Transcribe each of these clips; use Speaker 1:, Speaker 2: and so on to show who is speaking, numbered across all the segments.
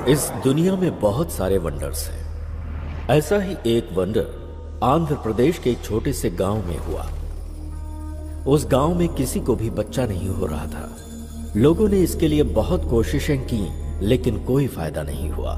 Speaker 1: इस दुनिया में बहुत सारे वंडर्स हैं। ऐसा ही एक वंडर आंध्र प्रदेश के एक छोटे से गांव में हुआ। उस गांव में किसी को भी बच्चा नहीं हो रहा था। लोगों ने इसके लिए बहुत कोशिशें की, लेकिन कोई फायदा नहीं हुआ।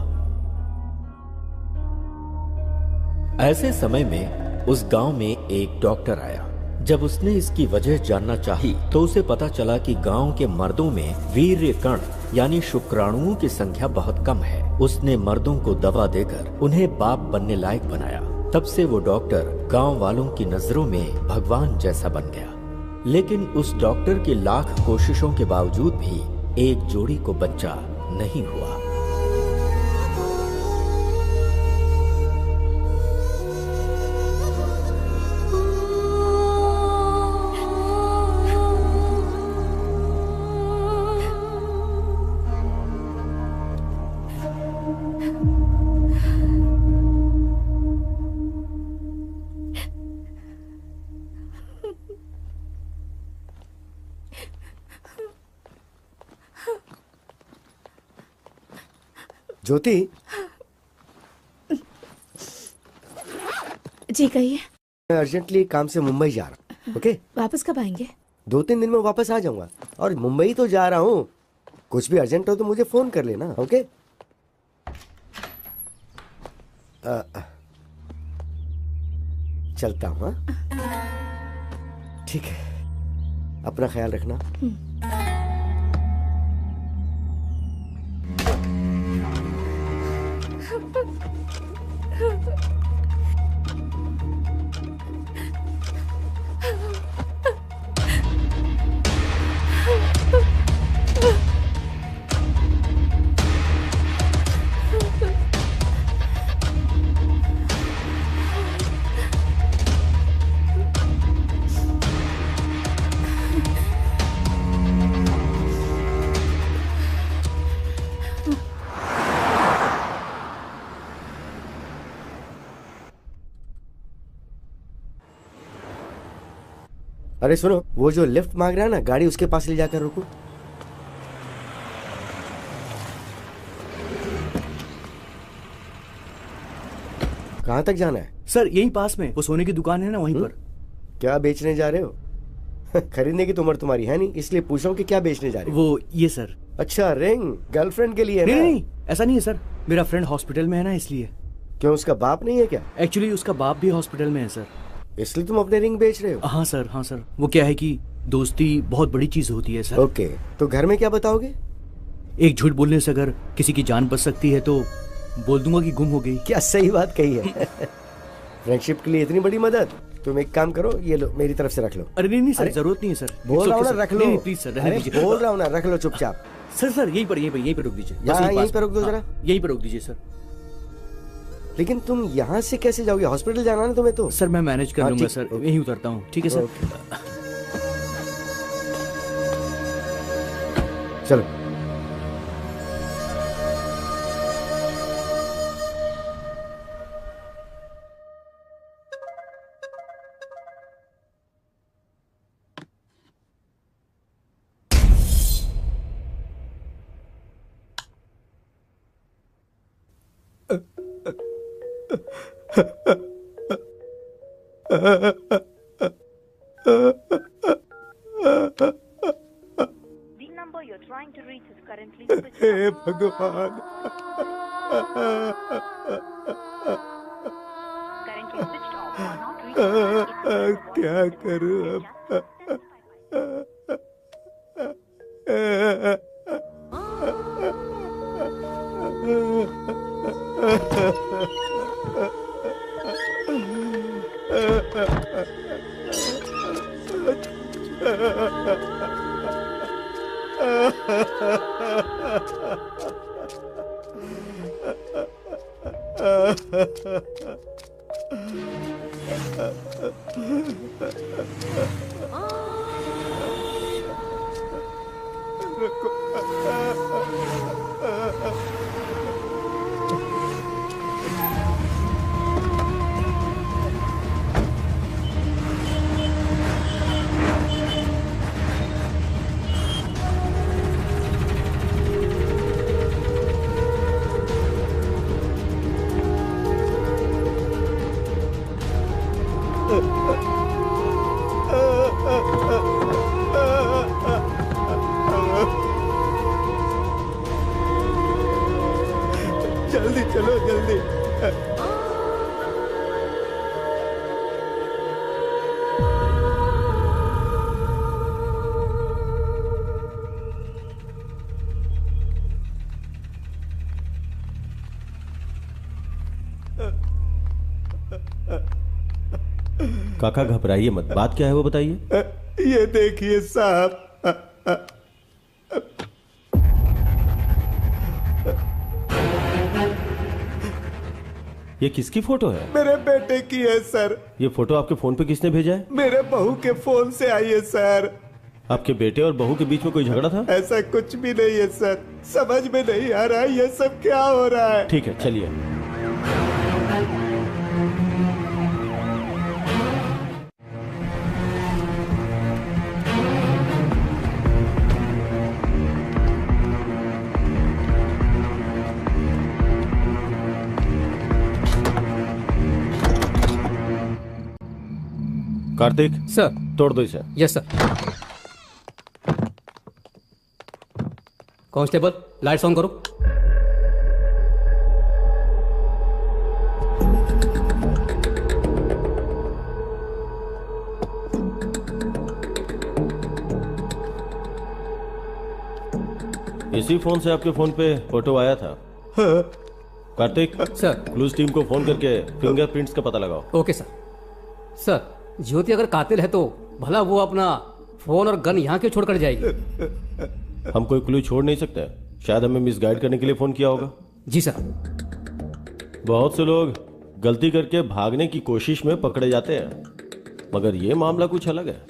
Speaker 1: ऐसे समय में उस गांव में एक डॉक्टर आया। जब उसने इसकी वजह जानना चाही, तो उसे पता चला कि गांव के मर्दों में वीर्य कण यानी शुक्राणुओं की संख्या बहुत कम है। उसने मर्दों को दवा देकर उन्हें बाप बनने लायक बनाया। तब से वो डॉक्टर गांव वालों की नजरों में भगवान जैसा बन गया। लेकिन उस डॉक्टर की लाख कोशिशों के बावजूद भी एक जोड़ी को बच्चा नहीं हुआ।
Speaker 2: ज्योति
Speaker 3: जी कहिए।
Speaker 2: मैं अर्जेंटली काम से मुंबई जा रहा हूँ। ओके,
Speaker 3: वापस कब आएंगे?
Speaker 2: 2-3 दिन में वापस आ जाऊंगा। और मुंबई तो जा रहा हूँ, कुछ भी अर्जेंट हो तो मुझे फोन कर लेना। ओके, चलता हूँ। ठीक है, अपना ख्याल रखना। अरे सुनो, वो जो लिफ्ट मांग रहा है ना, गाड़ी उसके पास ले जाकर रोको। कहाँ तक जाना है?
Speaker 4: सर यहीं पास में वो सोने की दुकान है ना, वहीं पर।
Speaker 2: क्या बेचने जा रहे हो? खरीदने की तो उम्र तुम्हारी है नहीं, इसलिए पूछ रहा हूँ कि क्या बेचने जा रहे हो?
Speaker 4: वो ये सर।
Speaker 2: अच्छा, रिंग गर्लफ्रेंड के लिए है ना?
Speaker 4: नहीं, ऐसा नहीं है सर, मेरा फ्रेंड हॉस्पिटल में है ना, इसलिए।
Speaker 2: क्यों, उसका बाप नहीं है क्या?
Speaker 4: एक्चुअली उसका बाप भी हॉस्पिटल में है सर,
Speaker 2: इसलिए तुम अपने रिंग बेच रहे हो?
Speaker 4: हाँ सर, हाँ सर। वो क्या है कि दोस्ती बहुत बड़ी चीज होती है सर।
Speaker 2: ओके, तो घर में क्या बताओगे?
Speaker 4: एक झूठ बोलने से अगर किसी की जान बच सकती है तो बोल दूंगा कि गुम हो गई।
Speaker 2: क्या सही बात कही है। फ्रेंडशिप के लिए इतनी बड़ी मदद। तुम एक काम करो, ये लो, मेरी तरफ से रख लो।
Speaker 4: अरे नहीं सर, जरूरत नहीं है सर।
Speaker 2: बोल रहा हूँ ना, रख लो।
Speaker 4: प्लीज सर, रहने दीजिए।
Speaker 2: बोल रहा हूँ ना, रख लो चुपचाप।
Speaker 4: सर यहीं पर रोक दीजिए।
Speaker 2: यहीं पर रोक दो जरा।
Speaker 4: यहीं पर रोक दीजिए सर।
Speaker 2: लेकिन तुम यहाँ से कैसे जाओगे? हॉस्पिटल जाना है तुम्हें तो।
Speaker 4: सर मैं मैनेज कर लूंगा सर, यहीं उतरता हूँ। ठीक है सर,
Speaker 2: चलो।
Speaker 5: The number you're trying to reach is currently
Speaker 2: हे भगवान,
Speaker 5: currently switched off or not reachable.
Speaker 2: क्या करूं जल्दी चलो जल्दी।
Speaker 3: काका घबराइए मत, बात क्या है वो बताइए।
Speaker 2: ये देखिए साहब,
Speaker 3: ये किसकी फोटो है?
Speaker 2: मेरे बेटे की है सर।
Speaker 3: ये फोटो आपके फोन पे किसने भेजा है?
Speaker 2: मेरे बहू के फोन से आई है सर।
Speaker 3: आपके बेटे और बहू के बीच में कोई झगड़ा था?
Speaker 2: ऐसा कुछ भी नहीं है सर, समझ में नहीं आ रहा ये सब क्या हो रहा है।
Speaker 3: ठीक है चलिए। कार्तिक
Speaker 6: सर।
Speaker 3: तोड़ दो इसे।
Speaker 6: Yes sir. Constable lights on करो।
Speaker 3: इसी फोन से आपके फोन पे फोटो आया था। कार्तिक
Speaker 6: सर।
Speaker 3: क्लूज टीम को फोन करके फिंगरप्रिंट्स का पता लगाओ।
Speaker 6: Okay sir. सर ज्योति अगर कातिल है तो भला वो अपना फोन और गन यहाँ क्यों छोड़ कर जाएगी?
Speaker 3: हम कोई क्लू छोड़ नहीं सकते, शायद हमें मिसगाइड करने के लिए फोन किया होगा।
Speaker 6: जी सर।
Speaker 3: बहुत से लोग गलती करके भागने की कोशिश में पकड़े जाते हैं, मगर ये मामला कुछ अलग है।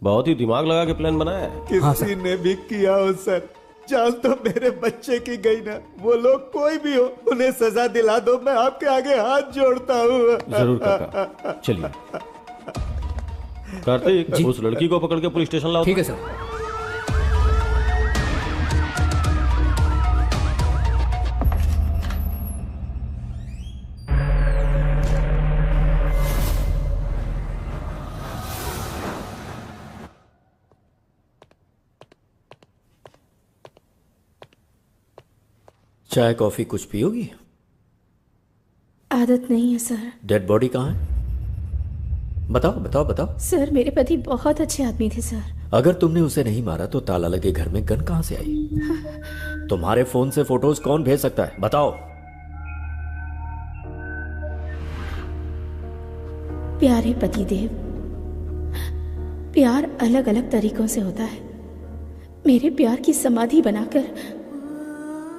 Speaker 3: बहुत ही दिमाग लगा के प्लान बनाया है।
Speaker 2: किसी ने भी किया हो सर, जान तो मेरे बच्चे की गई ना। वो लोग कोई भी हो, उन्हें सजा दिला दो, मैं आपके आगे हाथ जोड़ता हूँ।
Speaker 3: जरूर काका, चलिए। कार्तिक उस लड़की को पकड़ के पुलिस स्टेशन लाओ।
Speaker 6: ठीक है सर।
Speaker 1: चाय कॉफी कुछ पियोगी?
Speaker 7: आदत नहीं है सर।
Speaker 1: डेड बॉडी कहाँ है? बताओ बताओ बताओ।
Speaker 7: सर मेरे पति बहुत अच्छे आदमी थे सर।
Speaker 1: अगर तुमने उसे नहीं मारा तो ताला लगे घर में गन कहां से आई? तुम्हारे फोन से फोटोज कौन भेज सकता है, बताओ।
Speaker 7: प्यारे पतिदेव, प्यार अलग अलग तरीकों से होता है। मेरे प्यार की समाधि बनाकर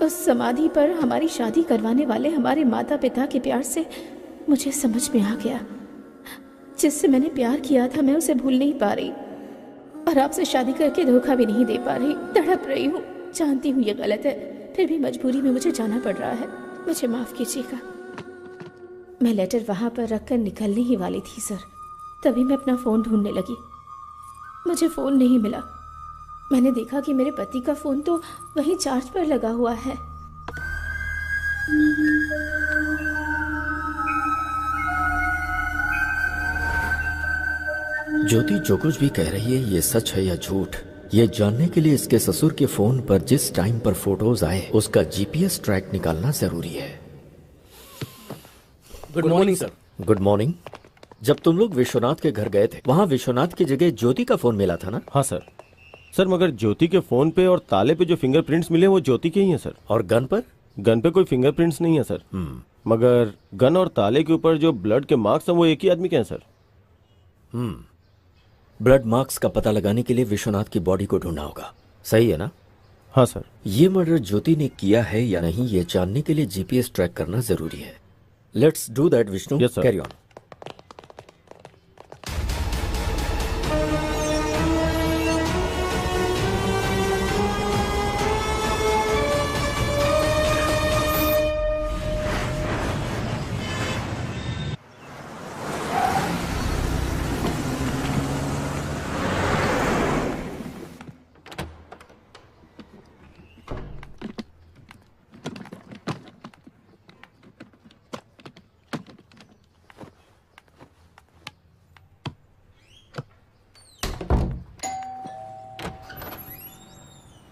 Speaker 7: उस समाधि पर हमारी शादी करवाने वाले हमारे माता पिता के प्यार से मुझे समझ में आ गया, जिससे मैंने प्यार किया था मैं उसे भूल नहीं पा रही, और आपसे शादी करके धोखा भी नहीं दे पा रही। तड़प रही हूँ, जानती हूँ ये गलत है, फिर भी मजबूरी में मुझे जाना पड़ रहा है। मुझे माफ कीजिएगा। मैं लेटर वहां पर रखकर निकलने ही वाली थी सर, तभी मैं अपना फोन ढूंढने लगी। मुझे फोन नहीं मिला। मैंने देखा कि मेरे पति का फोन तो वहीं चार्ज पर लगा हुआ है।
Speaker 1: ज्योति जो कुछ भी कह रही है ये सच है या झूठ, ये जानने के लिए इसके ससुर के फोन पर जिस टाइम पर फोटोज आए उसका जीपीएस ट्रैक निकालना जरूरी है।
Speaker 6: Good morning sir.
Speaker 1: Good morning. जब तुम लोग विश्वनाथ के घर गए थे, वहां विश्वनाथ की जगह ज्योति का फोन मिला था ना?
Speaker 3: हाँ सर। सर मगर ज्योति के फोन पे और ताले पे जो फिंगरप्रिंट्स मिले वो ज्योति के ही हैं सर।
Speaker 1: और गन पर?
Speaker 3: गन पे कोई फिंगरप्रिंट्स नहीं है सर। मगर गन और ताले के ऊपर जो ब्लड के मार्क्स हैं वो एक ही आदमी के हैं सर।
Speaker 1: ब्लड मार्क्स का पता लगाने के लिए विश्वनाथ की बॉडी को ढूंढना होगा, सही है ना?
Speaker 3: हाँ सर।
Speaker 1: ये मर्डर ज्योति ने किया है या नहीं ये जानने के लिए जीपीएस ट्रैक करना जरूरी है। Let's do that Vishnu.
Speaker 3: Yes, sir.
Speaker 1: Carry on.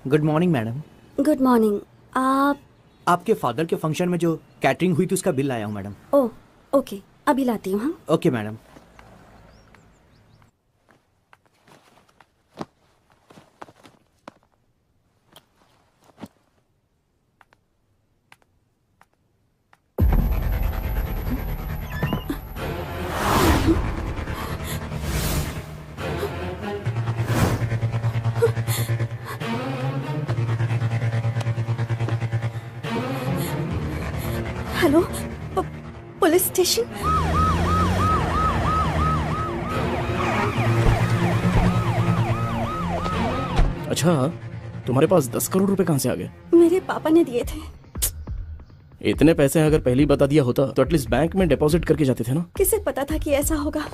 Speaker 4: Good morning madam.
Speaker 8: Good morning. आप?
Speaker 4: आपके फादर के फंक्शन में जो कैटरिंग हुई थी उसका बिल लाया हूँ मैडम।
Speaker 8: ओह ओके, अभी लाती हूँ। हाँ
Speaker 4: okay madam.
Speaker 8: Hello, police station.
Speaker 9: अच्छा, तुम्हारे पास 10 करोड़ रुपए कहाँ से आ गए?
Speaker 8: मेरे पापा ने दिए थे।
Speaker 9: इतने पैसे अगर पहले ही बता दिया होता तो एटलीस्ट बैंक में डिपॉजिट करके जाते थे ना।
Speaker 8: किसे पता था कि ऐसा होगा?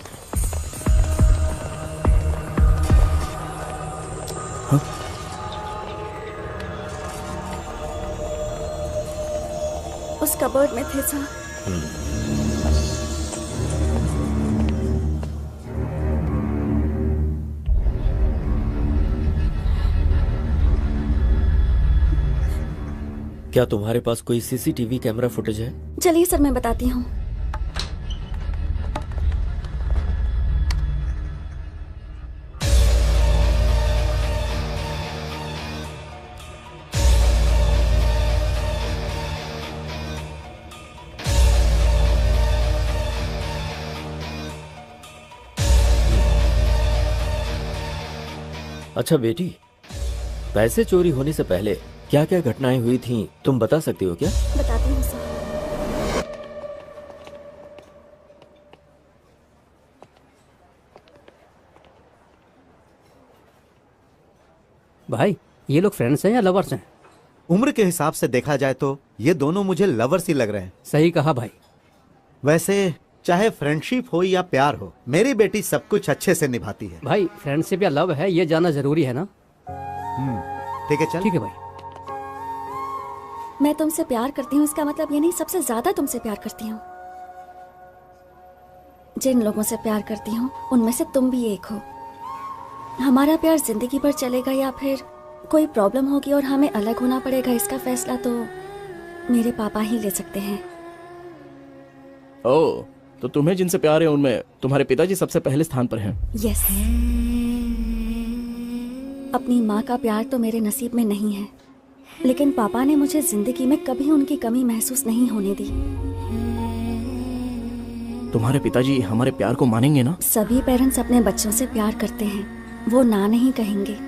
Speaker 9: हाँ?
Speaker 8: उस कबर्ड में थे सर।
Speaker 1: क्या तुम्हारे पास कोई सीसीटीवी कैमरा फुटेज है?
Speaker 8: चलिए सर, मैं बताती हूँ।
Speaker 1: अच्छा बेटी, पैसे चोरी होने से पहले क्या क्या घटनाएं हुई थीं तुम बता सकती हो क्या?
Speaker 8: बताती हूँ सर।
Speaker 6: भाई ये लोग फ्रेंड्स हैं या लवर्स हैं?
Speaker 2: उम्र के हिसाब से देखा जाए तो ये दोनों मुझे लवर्स ही लग रहे हैं।
Speaker 6: सही कहा भाई।
Speaker 2: वैसे चाहे फ्रेंडशिप हो या प्यार हो, मेरी बेटी सब कुछ अच्छे से निभाती है।
Speaker 6: भाई फ्रेंडशिप या लव है ये जानना जरूरी है ना?
Speaker 2: ठीक है, चल।
Speaker 6: ठीक है भाई।
Speaker 8: मैं तुमसे प्यार करती हूँ इसका मतलब ये नहीं सबसे ज्यादा तुमसे प्यार करती हूँ। जिन लोगों से प्यार करती हूँ उनमें से तुम भी एक हो। हमारा प्यार जिंदगी भर चलेगा या फिर कोई प्रॉब्लम होगी और हमें अलग होना पड़ेगा, इसका फैसला तो मेरे पापा ही ले सकते हैं।
Speaker 9: ओह, तो तुम्हें जिनसे प्यार है उनमें तुम्हारे पिताजी सबसे पहले स्थान पर हैं।
Speaker 8: यस। अपनी माँ का प्यार तो मेरे नसीब में नहीं है, लेकिन पापा ने मुझे जिंदगी में कभी उनकी कमी महसूस नहीं होने दी।
Speaker 9: तुम्हारे पिताजी हमारे प्यार को मानेंगे ना?
Speaker 8: सभी पेरेंट्स अपने बच्चों से प्यार करते हैं, वो ना नहीं कहेंगे।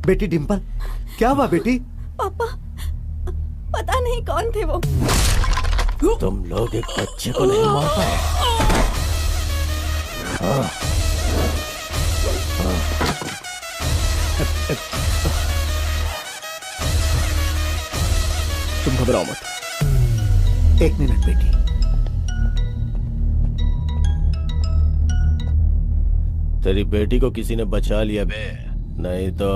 Speaker 2: बेटी डिम्पल, क्या हुआ बेटी?
Speaker 8: पापा, पता नहीं कौन थे वो।
Speaker 3: तुम लोग एक बच्चे को नहीं मार पाए।
Speaker 9: तुम घबराओ मत।
Speaker 2: एक मिनट बेटी।
Speaker 3: तेरी बेटी को किसी ने बचा लिया बे, नहीं तो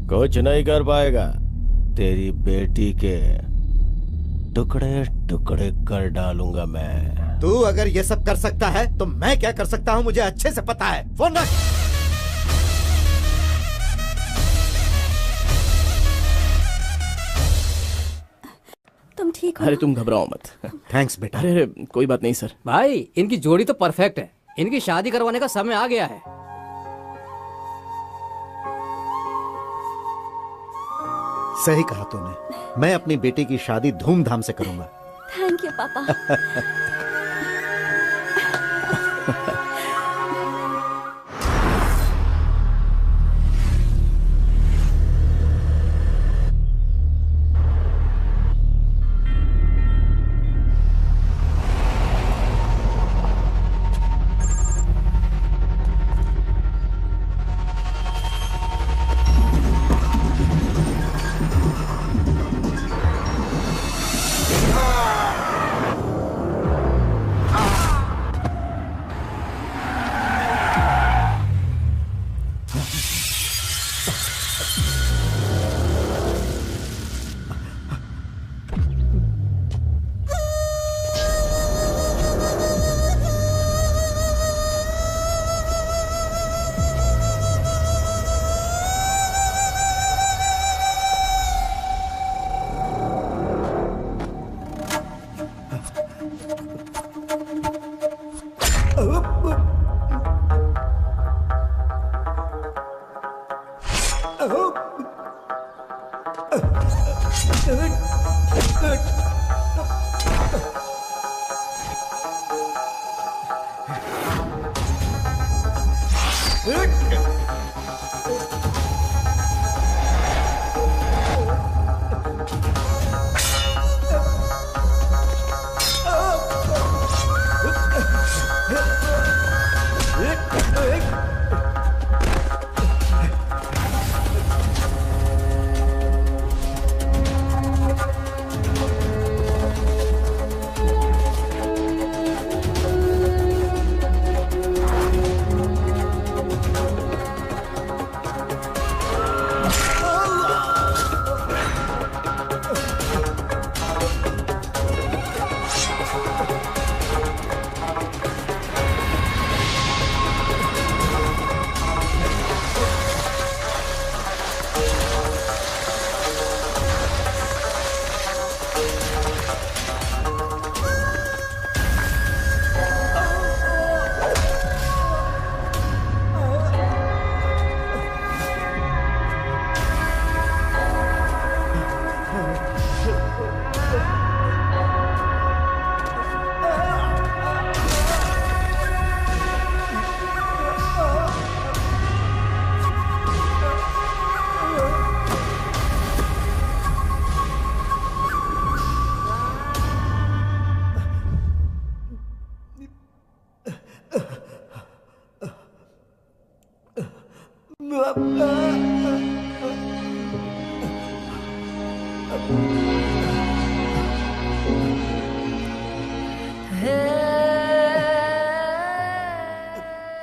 Speaker 3: कुछ नहीं कर पाएगा। तेरी बेटी के टुकड़े टुकड़े कर डालूंगा मैं।
Speaker 2: तू अगर ये सब कर सकता है तो मैं क्या कर सकता हूँ मुझे अच्छे से पता है। फोन रख।
Speaker 8: तुम ठीक हो?
Speaker 9: अरे तुम घबराओ मत।
Speaker 2: थैंक्स बेटा।
Speaker 9: अरे कोई बात नहीं सर।
Speaker 6: भाई इनकी जोड़ी तो परफेक्ट है, इनकी शादी करवाने का समय आ गया है।
Speaker 2: सही कहा तूने। मैं अपनी बेटी की शादी धूमधाम से करूंगा।
Speaker 8: थैंक यू पापा।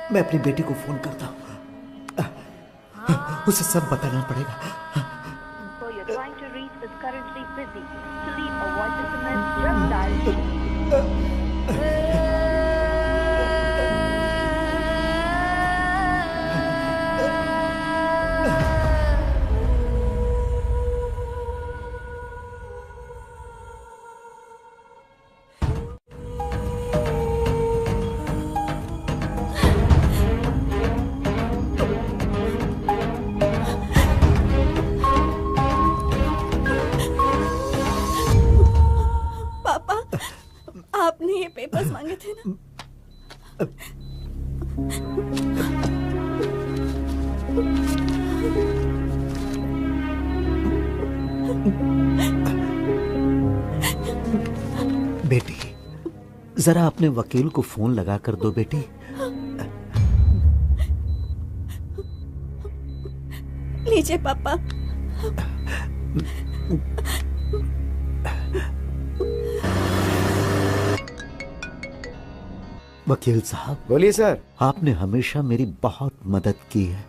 Speaker 2: मैं अपनी बेटी को फोन करता हूँ, उसे सब बताना पड़ेगा।
Speaker 8: आपने ये पेपर्स मांगे थे ना?
Speaker 2: बेटी, जरा अपने वकील को फोन लगा कर दो बेटी।
Speaker 8: लीजिए पापा।
Speaker 2: वकील साहब,
Speaker 10: बोलिए सर।
Speaker 2: आपने हमेशा मेरी बहुत मदद की है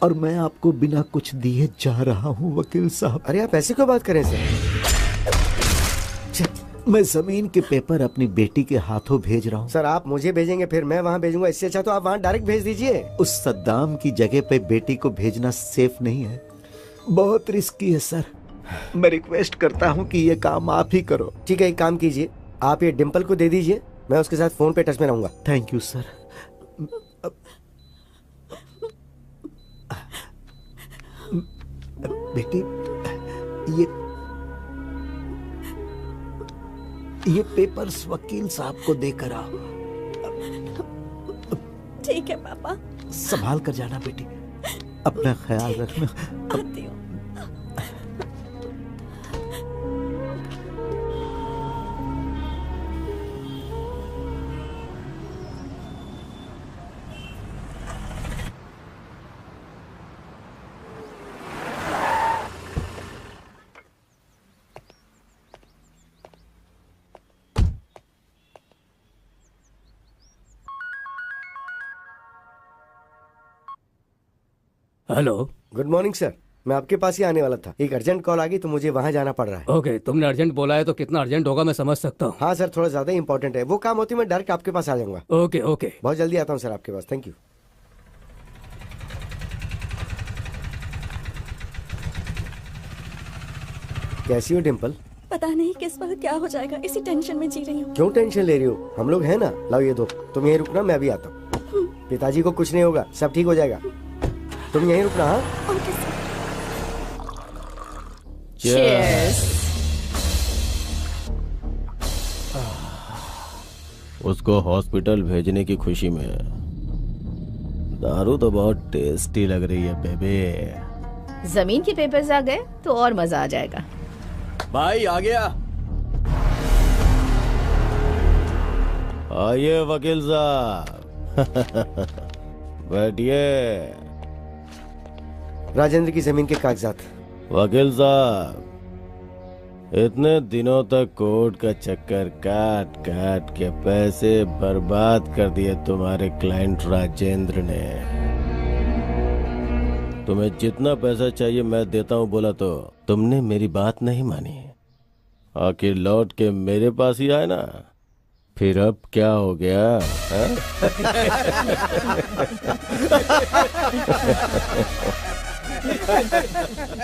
Speaker 2: और मैं आपको बिना कुछ दिए जा रहा हूँ वकील साहब।
Speaker 10: अरे आप ऐसे क्यों बात करें सर?
Speaker 2: मैं जमीन के पेपर अपनी बेटी के हाथों भेज रहा हूँ।
Speaker 10: सर आप मुझे भेजेंगे फिर मैं वहाँ भेजूंगा, इससे अच्छा तो आप वहाँ डायरेक्ट भेज दीजिए।
Speaker 2: उस सद्दाम की जगह पे बेटी को भेजना सेफ नहीं है, बहुत रिस्की है सर। मैं रिक्वेस्ट करता हूँ कि ये काम आप ही करो।
Speaker 10: ठीक है, एक काम कीजिए, आप ये डिम्पल को दे दीजिए, मैं उसके साथ फोन पे टच में रहूंगा।
Speaker 2: Thank you sir. बेटी, ये पेपर्स वकील साहब को देकर आओ।
Speaker 8: ठीक है पापा।
Speaker 2: संभाल कर जाना बेटी, अपना ख्याल रखना।
Speaker 8: आती हूँ।
Speaker 6: हेलो।
Speaker 10: गुड मॉर्निंग सर, मैं आपके पास ही आने वाला था, एक अर्जेंट कॉल आ गई तो मुझे वहाँ जाना पड़ रहा है।
Speaker 6: ओके, तुमने अर्जेंट बोला है तो कितना अर्जेंट होगा मैं समझ सकता हूँ।
Speaker 10: हाँ सर, थोड़ा ज्यादा इंपॉर्टेंट है, वो काम होती मैं डायरेक्ट आपके पास आ जाऊंगा।
Speaker 6: ओके ओके,
Speaker 10: बहुत जल्दी आता हूँ सर आपके पास। Thank you. कैसी हो डिम्पल?
Speaker 8: पता नहीं किस वक्त क्या हो जाएगा, इसी टेंशन में जी रही हूँ।
Speaker 10: क्यों टेंशन ले रही हो, हम लोग हैं ना। लाओ ये दो, तुम यहीं रुकना, मैं भी आता हूँ। पिताजी को कुछ नहीं होगा, सब ठीक हो जाएगा, तुम यहीं रुकना। हाँ
Speaker 8: ओके सर।
Speaker 3: Cheers. उसको हॉस्पिटल भेजने की खुशी में दारू तो बहुत टेस्टी लग रही है बेबी।
Speaker 7: जमीन के पेपर्स आ गए तो और मजा आ जाएगा।
Speaker 3: भाई आ गया। आइए वकील साहब। बैठिए।
Speaker 10: राजेंद्र की जमीन के कागजात।
Speaker 3: वकील साहब, इतने दिनों तक कोर्ट का चक्कर काट काट के पैसे बर्बाद कर दिए तुम्हारे क्लाइंट राजेंद्र ने। तुम्हें जितना पैसा चाहिए मैं देता हूँ बोला तो तुमने मेरी बात नहीं मानी, आखिर लौट के मेरे पास ही आए ना। फिर अब क्या हो गया?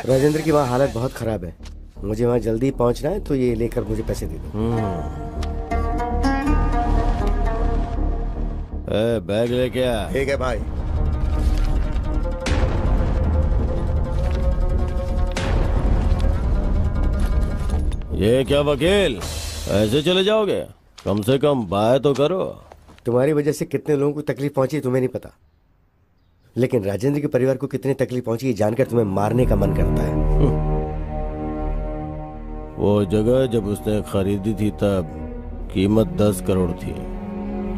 Speaker 10: राजेंद्र की वहाँ हालत बहुत खराब है, मुझे वहाँ जल्दी पहुँचना है, तो ये लेकर मुझे पैसे दे दो।
Speaker 3: बैग लेके आ।
Speaker 2: ठीक है भाई।
Speaker 3: ये क्या वकील, ऐसे चले जाओगे? कम से कम बाय तो करो।
Speaker 10: तुम्हारी वजह से कितने लोगों को तकलीफ पहुंची तुम्हें नहीं पता, लेकिन राजेंद्र के परिवार को कितनी तकलीफ पहुंची ये जानकर तुम्हें मारने का मन करता है।
Speaker 3: वो जगह जब उसने खरीदी थी तब कीमत 10 करोड़ थी,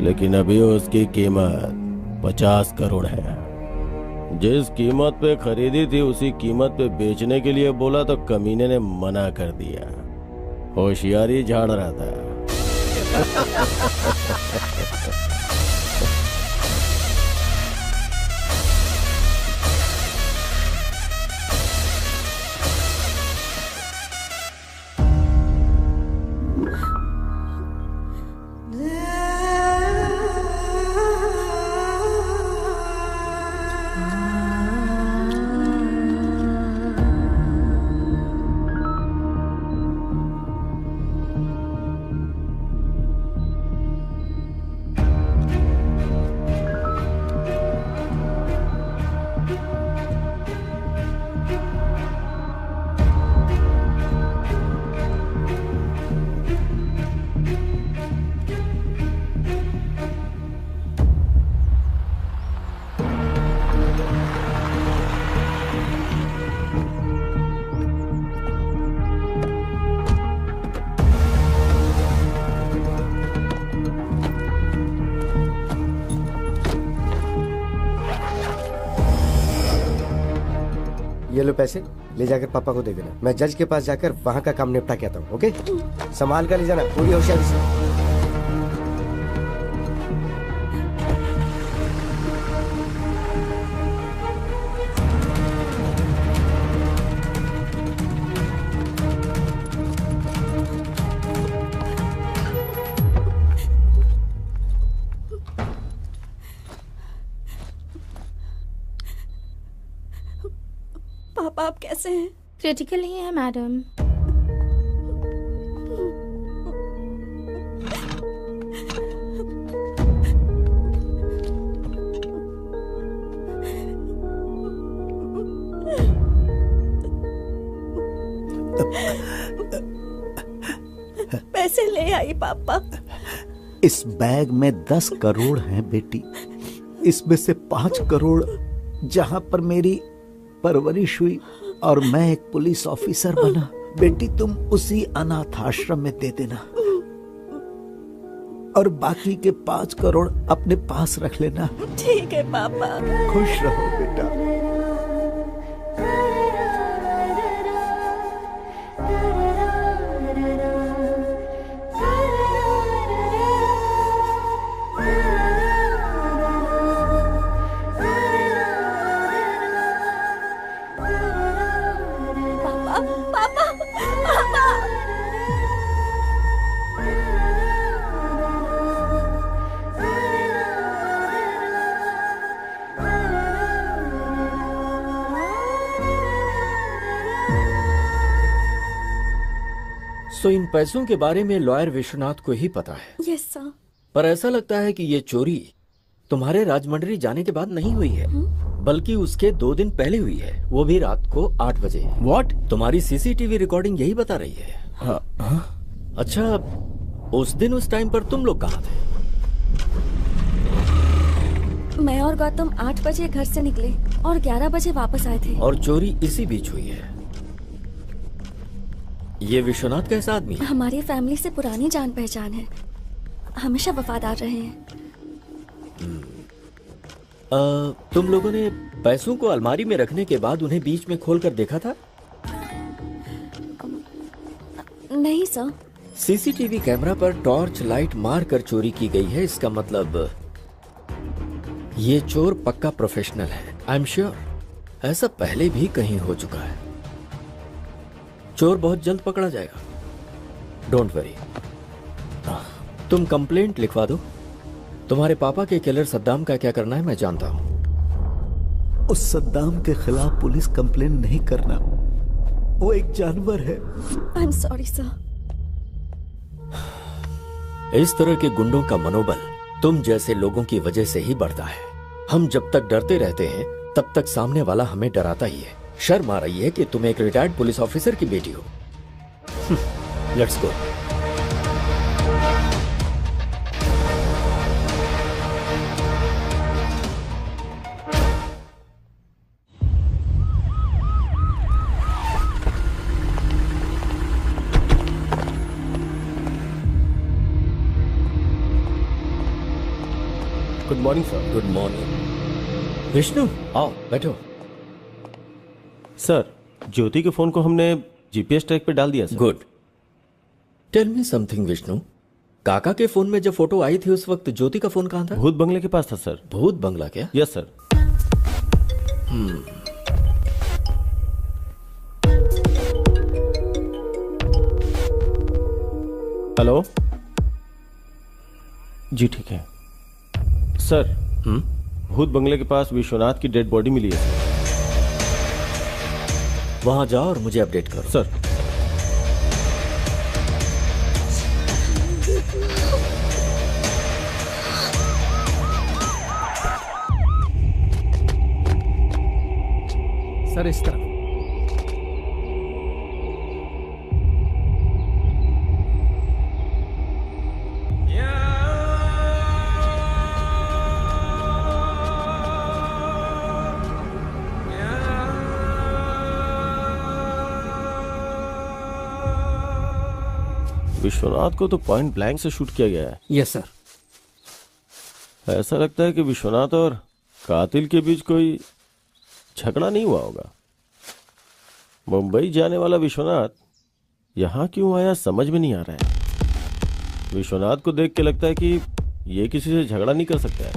Speaker 3: लेकिन अभी उसकी कीमत 50 करोड़ है। जिस कीमत पे खरीदी थी उसी कीमत पे बेचने के लिए बोला तो कमीने ने मना कर दिया। होशियारी झाड़ रहा था।
Speaker 10: ये लो पैसे, ले जाकर पापा को दे देना। मैं जज के पास जाकर वहाँ का काम निपटा के आता हूँ। ओके, संभाल कर ले जाना पूरी होशियारी से।
Speaker 8: पापा आप कैसे हैं?
Speaker 7: क्रिटिकल ही है मैडम।
Speaker 8: पैसे ले आई पापा।
Speaker 11: इस बैग में 10 करोड़ हैं बेटी। इसमें से 5 करोड़ जहां पर मेरी परवरिश हुई और मैं एक पुलिस ऑफिसर बना, बेटी तुम उसी अनाथ आश्रम में दे देना और बाकी के 5 करोड़ अपने पास रख लेना।
Speaker 8: ठीक है पापा।
Speaker 11: खुश रहो बेटा।
Speaker 1: तो इन पैसों के बारे में लॉयर विश्वनाथ को ही पता है।
Speaker 8: Yes sir.
Speaker 1: पर ऐसा लगता है कि ये चोरी तुम्हारे राजमंड्री जाने के बाद नहीं हुई है, बल्कि उसके 2 दिन पहले हुई है, वो भी रात को 8 बजे।
Speaker 9: व्हाट?
Speaker 1: तुम्हारी सीसीटीवी रिकॉर्डिंग यही बता रही है। अच्छा, उस दिन उस टाइम पर तुम लोग कहाँ थे?
Speaker 8: मैं और गौतम 8 बजे घर से निकले और 11 बजे वापस आए थे।
Speaker 1: और चोरी इसी बीच हुई है। ये विश्वनाथ कैसा आदमी है?
Speaker 8: हमारी फैमिली से पुरानी जान पहचान है, हमेशा वफादार रहे हैं।
Speaker 1: तुम लोगों ने पैसों को अलमारी में रखने के बाद उन्हें बीच में खोलकर देखा था?
Speaker 8: नहीं सर।
Speaker 1: सीसीटीवी कैमरा पर टॉर्च लाइट मार कर चोरी की गई है, इसका मतलब ये चोर पक्का प्रोफेशनल है। आई एम श्योर ऐसा पहले भी कहीं हो चुका है। चोर बहुत जल्द पकड़ा जाएगा, डोंट वरी। तुम कंप्लेंट लिखवा दो। तुम्हारे पापा के किलर सद्दाम का क्या करना है मैं जानता हूं।
Speaker 11: उस सद्दाम के खिलाफ पुलिस कंप्लेंट नहीं करना, वो एक जानवर है।
Speaker 8: I am sorry sir.
Speaker 1: इस तरह के गुंडों का मनोबल तुम जैसे लोगों की वजह से ही बढ़ता है। हम जब तक डरते रहते हैं तब तक सामने वाला हमें डराता ही है। शर्म आ रही है कि तुम एक रिटायर्ड पुलिस ऑफिसर की बेटी हो। Let's go.
Speaker 3: Good morning sir.
Speaker 1: Good morning. Vishnu आओ बैठो।
Speaker 3: सर, ज्योति के फोन को हमने जीपीएस ट्रैक पे डाल दिया sir.
Speaker 1: Good. Tell me something Vishnu, काका के फोन में जब फोटो आई थी उस वक्त ज्योति का फोन कहाँ था?
Speaker 3: भूत बंगले के पास था सर।
Speaker 1: भूत बंगला क्या?
Speaker 3: Yes sir. हेलो जी, ठीक है सर। भूत बंगले के पास विश्वनाथ की डेड बॉडी मिली है सर।
Speaker 1: वहां जाओ और मुझे अपडेट करो।
Speaker 3: सर।
Speaker 6: सर इस तरफ।
Speaker 3: विश्वनाथ को तो पॉइंट ब्लैंक से शूट किया गया है।
Speaker 6: Yes sir.
Speaker 3: ऐसा लगता है कि विश्वनाथ और कातिल के बीच कोई झगड़ा नहीं हुआ होगा। मुंबई जाने वाला विश्वनाथ यहाँ क्यों आया समझ में नहीं आ रहा है। विश्वनाथ को देख के लगता है कि ये किसी से झगड़ा नहीं कर सकता है।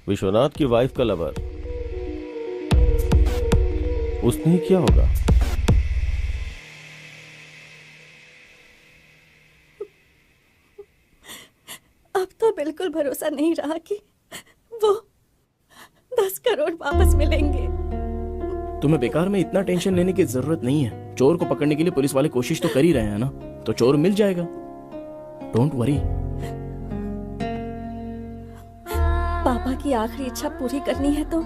Speaker 3: विश्वनाथ की वाइफ का लवर उसने ही किया होगा।
Speaker 8: अब तो बिल्कुल भरोसा नहीं रहा कि वो 10 करोड़ वापस मिलेंगे।
Speaker 9: तुम्हें बेकार में इतना टेंशन लेने की जरूरत नहीं है। चोर को पकड़ने के लिए पुलिस वाले कोशिश तो कर ही रहे हैं ना, तो चोर मिल जाएगा। Don't worry.
Speaker 8: पापा की आखिरी इच्छा पूरी करनी है तो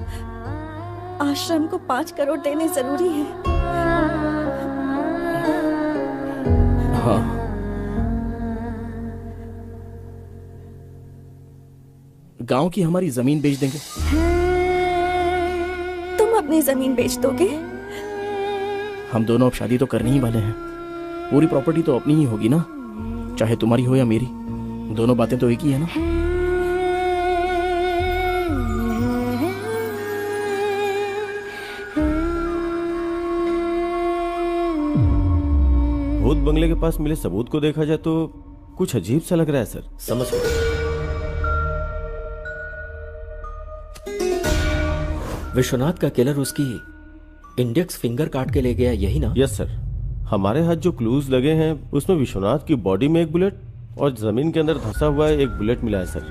Speaker 8: आश्रम को 5 करोड़ देने जरूरी है।
Speaker 9: हाँ, गांव की हमारी जमीन बेच देंगे।
Speaker 8: तुम अपनी जमीन बेच दोगे?
Speaker 9: हम दोनों अब शादी तो करने ही वाले हैं। पूरी प्रॉपर्टी तो अपनी ही होगी ना, चाहे तुम्हारी हो या मेरी। दोनों बातें तो एक ही है ना।
Speaker 3: भूत बंगले के पास मिले सबूत को देखा जाए तो कुछ अजीब सा लग रहा है सर।
Speaker 1: समझ गए। विश्वनाथ का किलर उसकी इंडेक्स फिंगर काट के ले गया, यही ना?
Speaker 3: Yes sir. हमारे हाथ जो क्लूज लगे हैं उसमें विश्वनाथ की बॉडी में एक बुलेट और जमीन के अंदर धंसा हुआ एक बुलेट मिला है सर।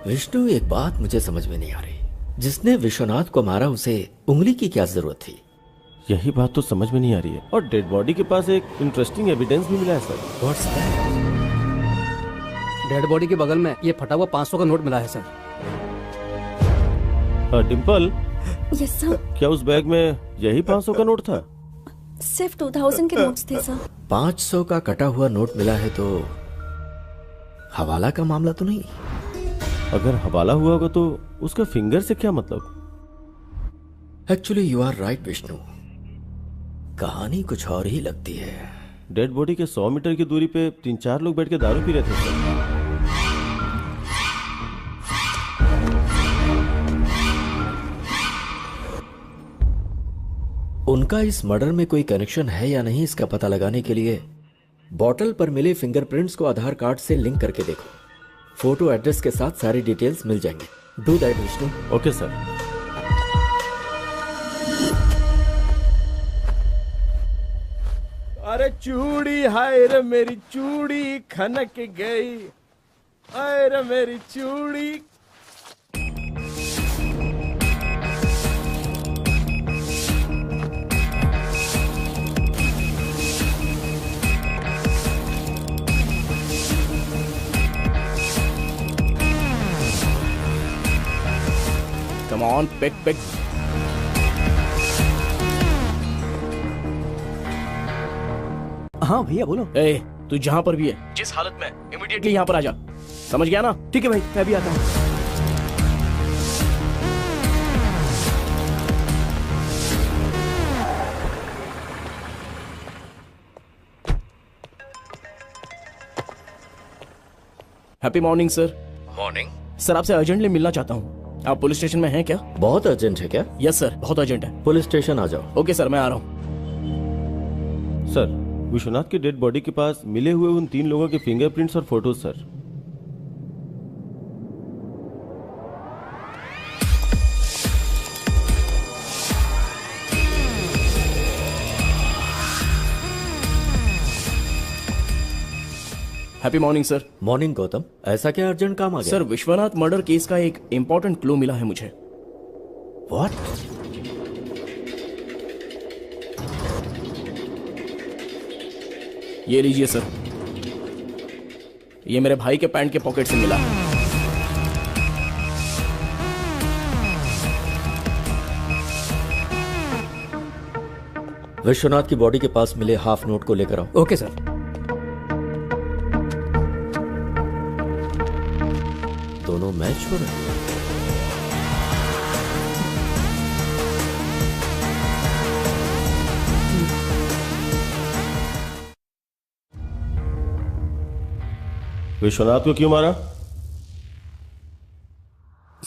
Speaker 1: विष्णु, एक बात मुझे समझ में नहीं आ रही। जिसने विश्वनाथ को मारा उसे उंगली की क्या जरूरत थी?
Speaker 3: यही बात तो समझ में नहीं आ रही है। और डेड बॉडी के पास एक इंटरेस्टिंग एविडेंस भी मिला है sir.
Speaker 1: What's that?
Speaker 6: Dead body के बगल में ये फटा हुआ 500 का नोट मिला है सर।
Speaker 3: Dimple,
Speaker 8: yes sir.
Speaker 3: क्या उस बैग में यही 500 का नोट था?
Speaker 8: सिर्फ 2000 के नोट्स थे सर।
Speaker 1: 500 का कटा हुआ नोट मिला है तो हवाला का मामला तो नहीं?
Speaker 3: अगर हवाला हुआ होगा तो उसका फिंगर से क्या मतलब?
Speaker 1: Actually you are right Vishnu, कहानी कुछ और ही लगती है।
Speaker 3: डेड बॉडी के 100 मीटर की दूरी पे 3-4 लोग बैठ के दारू पी रहे थे सर।
Speaker 1: उनका इस मर्डर में कोई कनेक्शन है या नहीं, इसका पता लगाने के लिए बॉटल पर मिले फिंगरप्रिंट्स को आधार कार्ड से लिंक करके देखो। फोटो एड्रेस के साथ सारी डिटेल्स मिल जाएंगे। Do that Vishnu.
Speaker 3: Okay sir.
Speaker 12: अरे चूड़ी, हाय रे मेरी चूड़ी खनक गई, हाय रे मेरी चूड़ी।
Speaker 9: Come on, pick pick.
Speaker 4: हाँ भैया बोलो।
Speaker 9: ए, तू जहां पर भी है, जिस हालत में, इमीडिएटली यहां पर आ जा। समझ गया ना?
Speaker 4: ठीक है भाई, मैं भी आता हूँ।
Speaker 9: Happy morning sir.
Speaker 1: Morning
Speaker 9: sir, आपसे अर्जेंटली मिलना चाहता हूँ। आप पुलिस स्टेशन में हैं क्या?
Speaker 1: बहुत अर्जेंट है क्या?
Speaker 9: यस सर, बहुत अर्जेंट है।
Speaker 1: पुलिस स्टेशन आ जाओ।
Speaker 9: ओके सर, मैं आ रहा हूँ।
Speaker 3: सर, विश्वनाथ की डेड बॉडी के पास मिले हुए उन 3 लोगों के फिंगरप्रिंट्स और photos sir.
Speaker 9: Happy morning sir.
Speaker 1: Morning Gautam, ऐसा क्या अर्जेंट काम आ गया?
Speaker 9: सर, विश्वनाथ मर्डर केस का एक इंपॉर्टेंट क्लू मिला है मुझे।
Speaker 1: व्हाट?
Speaker 9: ये लीजिए सर, ये मेरे भाई के पैंट के पॉकेट से मिला।
Speaker 1: विश्वनाथ की बॉडी के पास मिले हाफ नोट को लेकर आओ।
Speaker 6: Okay sir.
Speaker 1: दोनों मैच हो रहे हैं।
Speaker 3: विश्वनाथ को क्यों मारा?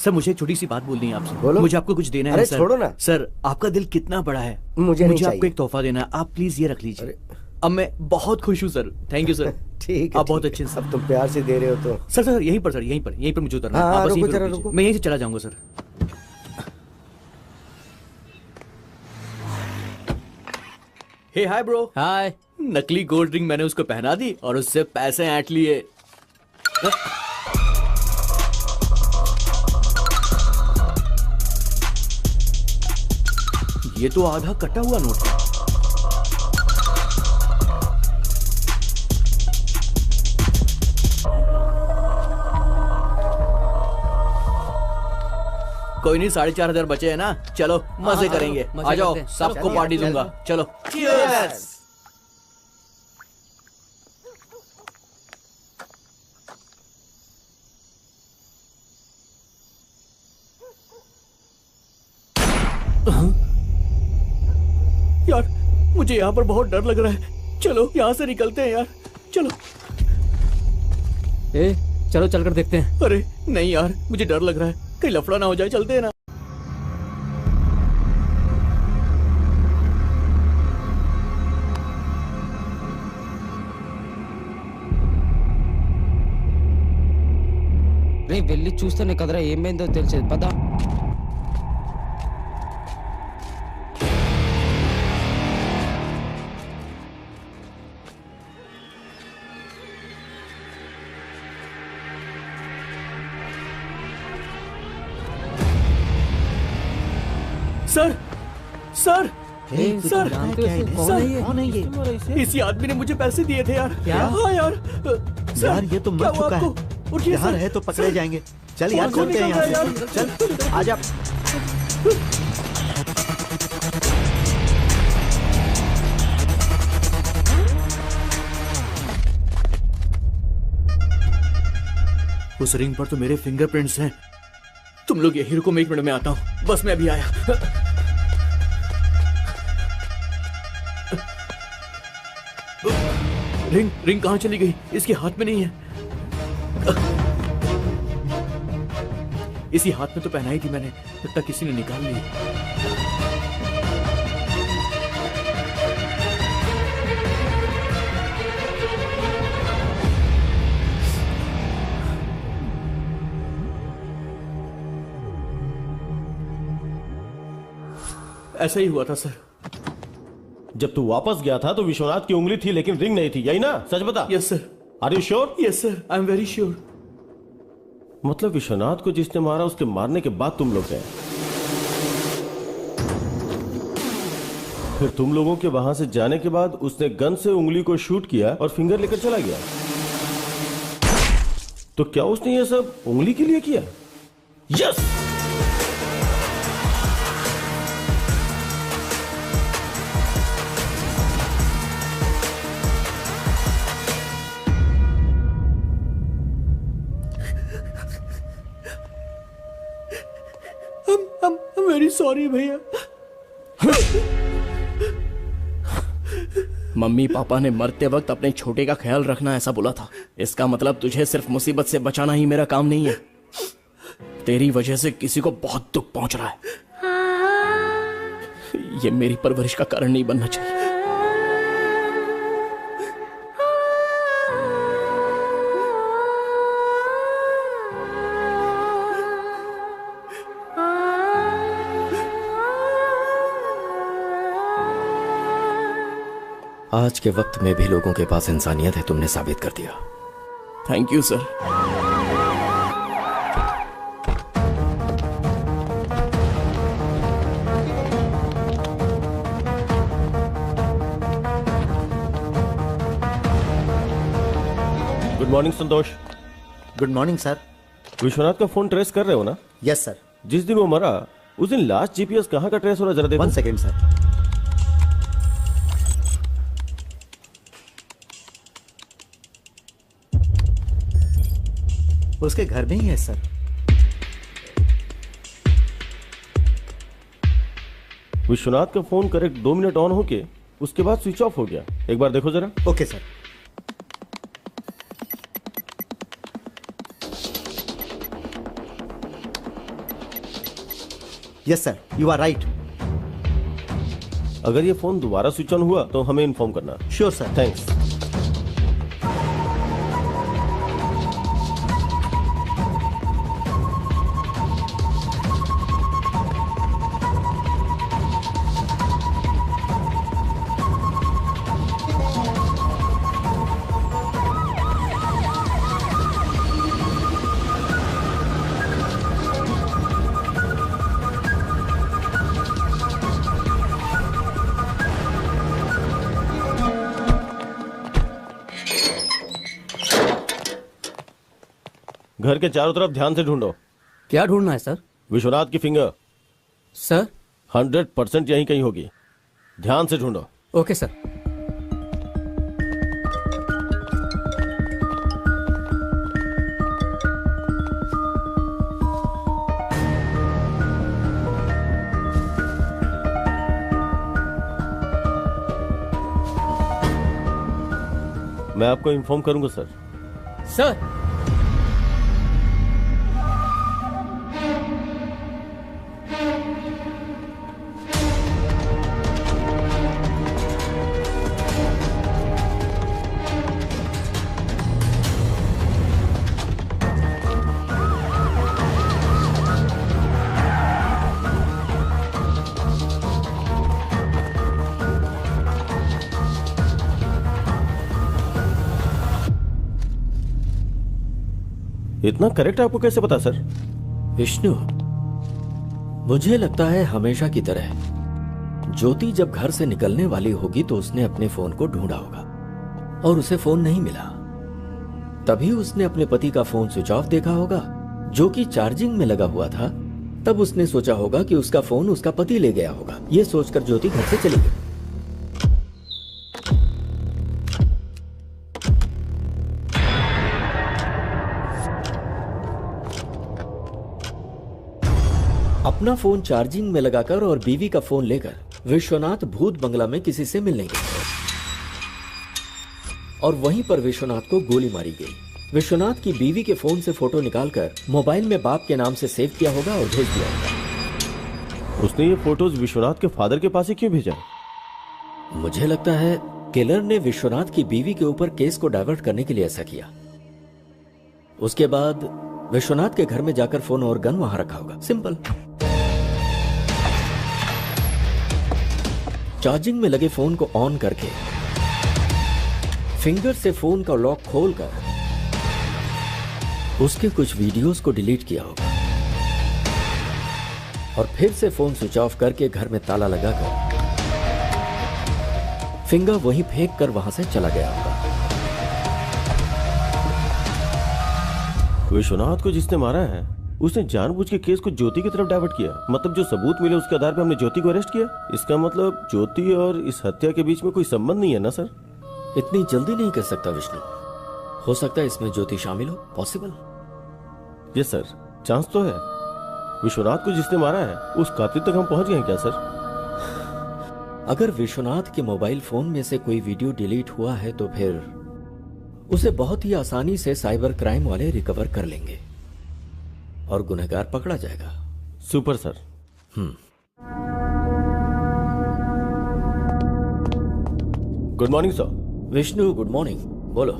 Speaker 4: सर मुझे एक छोटी सी बात बोलनी है आपसे।
Speaker 10: बोलो।
Speaker 4: मुझे आपको कुछ देना है
Speaker 10: अरे
Speaker 4: सर।
Speaker 10: छोड़ो ना।
Speaker 4: सर आपका दिल कितना बड़ा है,
Speaker 10: मुझे नहीं
Speaker 4: आपको
Speaker 10: चाहिए।
Speaker 4: एक तोहफा देना है, आप प्लीज ये रख लीजिए। अब मैं बहुत खुश हूँ सर। Thank you sir.
Speaker 10: ठीक है,
Speaker 4: आप बहुत
Speaker 10: ठीक
Speaker 4: अच्छे
Speaker 10: है।
Speaker 4: हैं सर।
Speaker 10: अब तुम प्यार से दे रहे हो तो।
Speaker 4: सर सर यहीं पर, सर यहीं पर मुझे उतरना है।
Speaker 10: हाँ,
Speaker 4: आप बस
Speaker 10: रुको
Speaker 4: यहीं पर
Speaker 10: जरा,
Speaker 4: रुक लीजिए।
Speaker 10: रुको।
Speaker 4: मैं यहीं से चला जाऊंगा सर। हे हाय ब्रो।
Speaker 6: हाय।
Speaker 4: नकली गोल्ड रिंग मैंने उसको पहना दी और उससे पैसे ऐंठ लिए। ये तो आधा कटा हुआ नोट है। कोई नहीं, 4,500 बचे हैं ना। चलो मजे करेंगे। आ जाओ, सबको पार्टी दूंगा। चलो।
Speaker 10: Cheers!
Speaker 4: यार मुझे यहाँ पर बहुत डर लग रहा है। चलो यहाँ से निकलते हैं यार। चलो।
Speaker 6: चलो चलकर देखते हैं।
Speaker 4: अरे नहीं यार, मुझे डर लग रहा है, कहीं लफड़ा ना हो जाए। चलते हैं ना।
Speaker 13: వెళ్ళి చూస్తేనే కదరా ఏమైందో తెలిసేది పద.
Speaker 4: सर सर सर
Speaker 11: कौन है ये?
Speaker 4: इसी आदमी ने मुझे पैसे दिए थे यार।
Speaker 11: क्या?
Speaker 4: हाँ यार।
Speaker 11: यार ये तो मर चुका है।
Speaker 4: उठिए
Speaker 11: यार
Speaker 4: सर।
Speaker 11: है तो पकड़े जाएंगे। चल यार
Speaker 4: कौन
Speaker 11: चलते हैं
Speaker 4: निकल रहा
Speaker 11: यहाँ
Speaker 4: है
Speaker 11: से। चल आजा।
Speaker 4: उस रिंग पर तो मेरे फिंगरप्रिंट्स हैं। तुम लोग यही रुको, मैं 1 मिनट में आता हूँ। बस मैं अभी आया। रिंग कहाँ चली गई? इसके हाथ में नहीं है। इसी हाथ में तो पहनाई थी मैंने, तब तक किसी ने निकाल ली। ऐसा ही हुआ था सर।
Speaker 3: जब तू वापस गया था तो विश्वनाथ की उंगली थी लेकिन रिंग नहीं थी, यही ना? सच बता।
Speaker 4: Yes sir.
Speaker 3: Are you sure?
Speaker 4: Yes sir, I am very sure.
Speaker 3: मतलब विश्वनाथ को जिसने मारा उसके मारने के बाद तुम लोग गए, फिर तुम लोगों के वहां से जाने के बाद उसने गन से उंगली को शूट किया और फिंगर लेकर चला गया। तो क्या उसने ये सब उंगली के लिए किया? यस।
Speaker 4: I'm very sorry भैया।
Speaker 9: मम्मी पापा ने मरते वक्त अपने छोटे का ख्याल रखना ऐसा बोला था। इसका मतलब तुझे सिर्फ मुसीबत से बचाना ही मेरा काम नहीं है। तेरी वजह से किसी को बहुत दुख पहुंच रहा है। ये मेरी परवरिश का कारण नहीं बनना चाहिए।
Speaker 1: आज के वक्त में भी लोगों के पास इंसानियत है, तुमने साबित कर दिया।
Speaker 9: Thank you sir.
Speaker 3: Good morning Santosh.
Speaker 11: Good morning sir.
Speaker 3: Vishwanath का फोन ट्रेस कर रहे हो ना?
Speaker 11: Yes sir.
Speaker 3: जिस दिन वो मरा उस दिन लास्ट जीपीएस कहाँ का ट्रेस हो रहा, जरा देखो।
Speaker 11: 1 सेकेंड सर। उसके घर में ही है सर।
Speaker 3: विश्वनाथ का फोन करेक्ट 2 मिनट ऑन होके उसके बाद स्विच ऑफ हो गया। एक बार देखो जरा।
Speaker 11: Okay sir.
Speaker 10: Yes sir, you are right.
Speaker 3: अगर ये फोन दोबारा स्विच ऑन हुआ तो हमें इन्फॉर्म करना।
Speaker 10: Sure sir.
Speaker 3: थैंक्स। घर के चारों तरफ ध्यान से ढूंढो।
Speaker 6: क्या ढूंढना है सर?
Speaker 3: विश्वनाथ की फिंगर।
Speaker 6: सर
Speaker 3: 100% यहीं कहीं होगी, ध्यान से ढूंढो।
Speaker 6: Okay sir.
Speaker 3: मैं आपको इन्फॉर्म करूंगा सर।
Speaker 6: सर
Speaker 3: इतना करेक्ट आपको कैसे पता सर?
Speaker 1: विष्णु, मुझे लगता है हमेशा की तरह ज्योति जब घर से निकलने वाली होगी तो उसने अपने फोन को ढूंढा होगा और उसे फोन नहीं मिला। तभी उसने अपने पति का फोन स्विच ऑफ देखा होगा जो कि चार्जिंग में लगा हुआ था। तब उसने सोचा होगा कि उसका फोन उसका पति ले गया होगा। यह सोचकर ज्योति घर से चली गई। अपना फोन चार्जिंग में लगाकर और बीवी का फोन लेकर विश्वनाथ भूत बंगला में किसी से मिलने गए और वहीं पर विश्वनाथ को गोली मारी गई। विश्वनाथ की बीवी के फोन से फोटो निकालकर मोबाइल में बाप के नाम से सेव किया होगा और भेज दिया होगा।
Speaker 3: उसने ये फोटोज विश्वनाथ के फादर के पास ही क्यों भेजा?
Speaker 1: मुझे लगता है किलर ने विश्वनाथ की बीवी के ऊपर केस को डाइवर्ट करने के लिए ऐसा किया। उसके बाद विश्वनाथ के घर में जाकर फोन और गन वहां रखा होगा। सिंपल। चार्जिंग में लगे फोन को ऑन करके फिंगर से फोन का लॉक खोलकर उसके कुछ वीडियोस को डिलीट किया होगा और फिर से फोन स्विच ऑफ करके घर में ताला लगाकर फिंगर वहीं फेंक कर वहां से चला गया होगा।
Speaker 3: विश्वनाथ को जिसने मारा है उसने जानबूझ के केस को ज्योति की तरफ डाइवर्ट किया। मतलब जो सबूत मिले उसके आधार पर हमने ज्योति को अरेस्ट किया। इसका मतलब ज्योति और इस हत्या के बीच में कोई संबंध नहीं है ना सर?
Speaker 1: इतनी जल्दी नहीं कर सकता विष्णु। हो सकता है इसमें ज्योति शामिल हो। पॉसिबल।
Speaker 3: यस सर, चांस तो है। विश्वनाथ को जिसने मारा है उस कातिल तक हम पहुंच गए हैं क्या सर?
Speaker 1: अगर विश्वनाथ के मोबाइल फोन में से कोई वीडियो डिलीट हुआ है तो फिर उसे बहुत ही आसानी से साइबर क्राइम वाले रिकवर कर लेंगे और गुनहगार पकड़ा जाएगा।
Speaker 3: Super sir. Good morning sir.
Speaker 1: Vishnu good morning. बोलो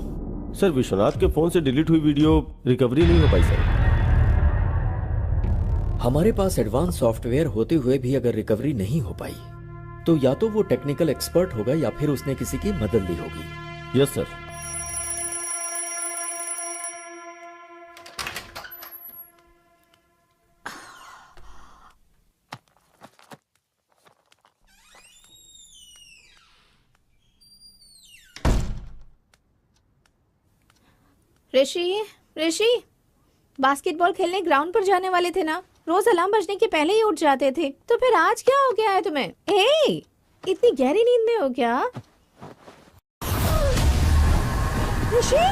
Speaker 3: सर। विश्वनाथ के फोन से डिलीट हुई वीडियो रिकवरी नहीं हो पाई सर।
Speaker 1: हमारे पास एडवांस सॉफ्टवेयर होते हुए भी अगर रिकवरी नहीं हो पाई तो या तो वो टेक्निकल एक्सपर्ट होगा या फिर उसने किसी की मदद ली होगी।
Speaker 3: Yes sir.
Speaker 7: Rishi, Rishi, basketball खेलने ग्राउंड पर जाने वाले थे ना? रोज अलार्म बजने के पहले ही उठ जाते थे। तो फिर आज क्या हो गया है तुम्हें? इतनी गहरी नींद में हो क्या? ऋषि,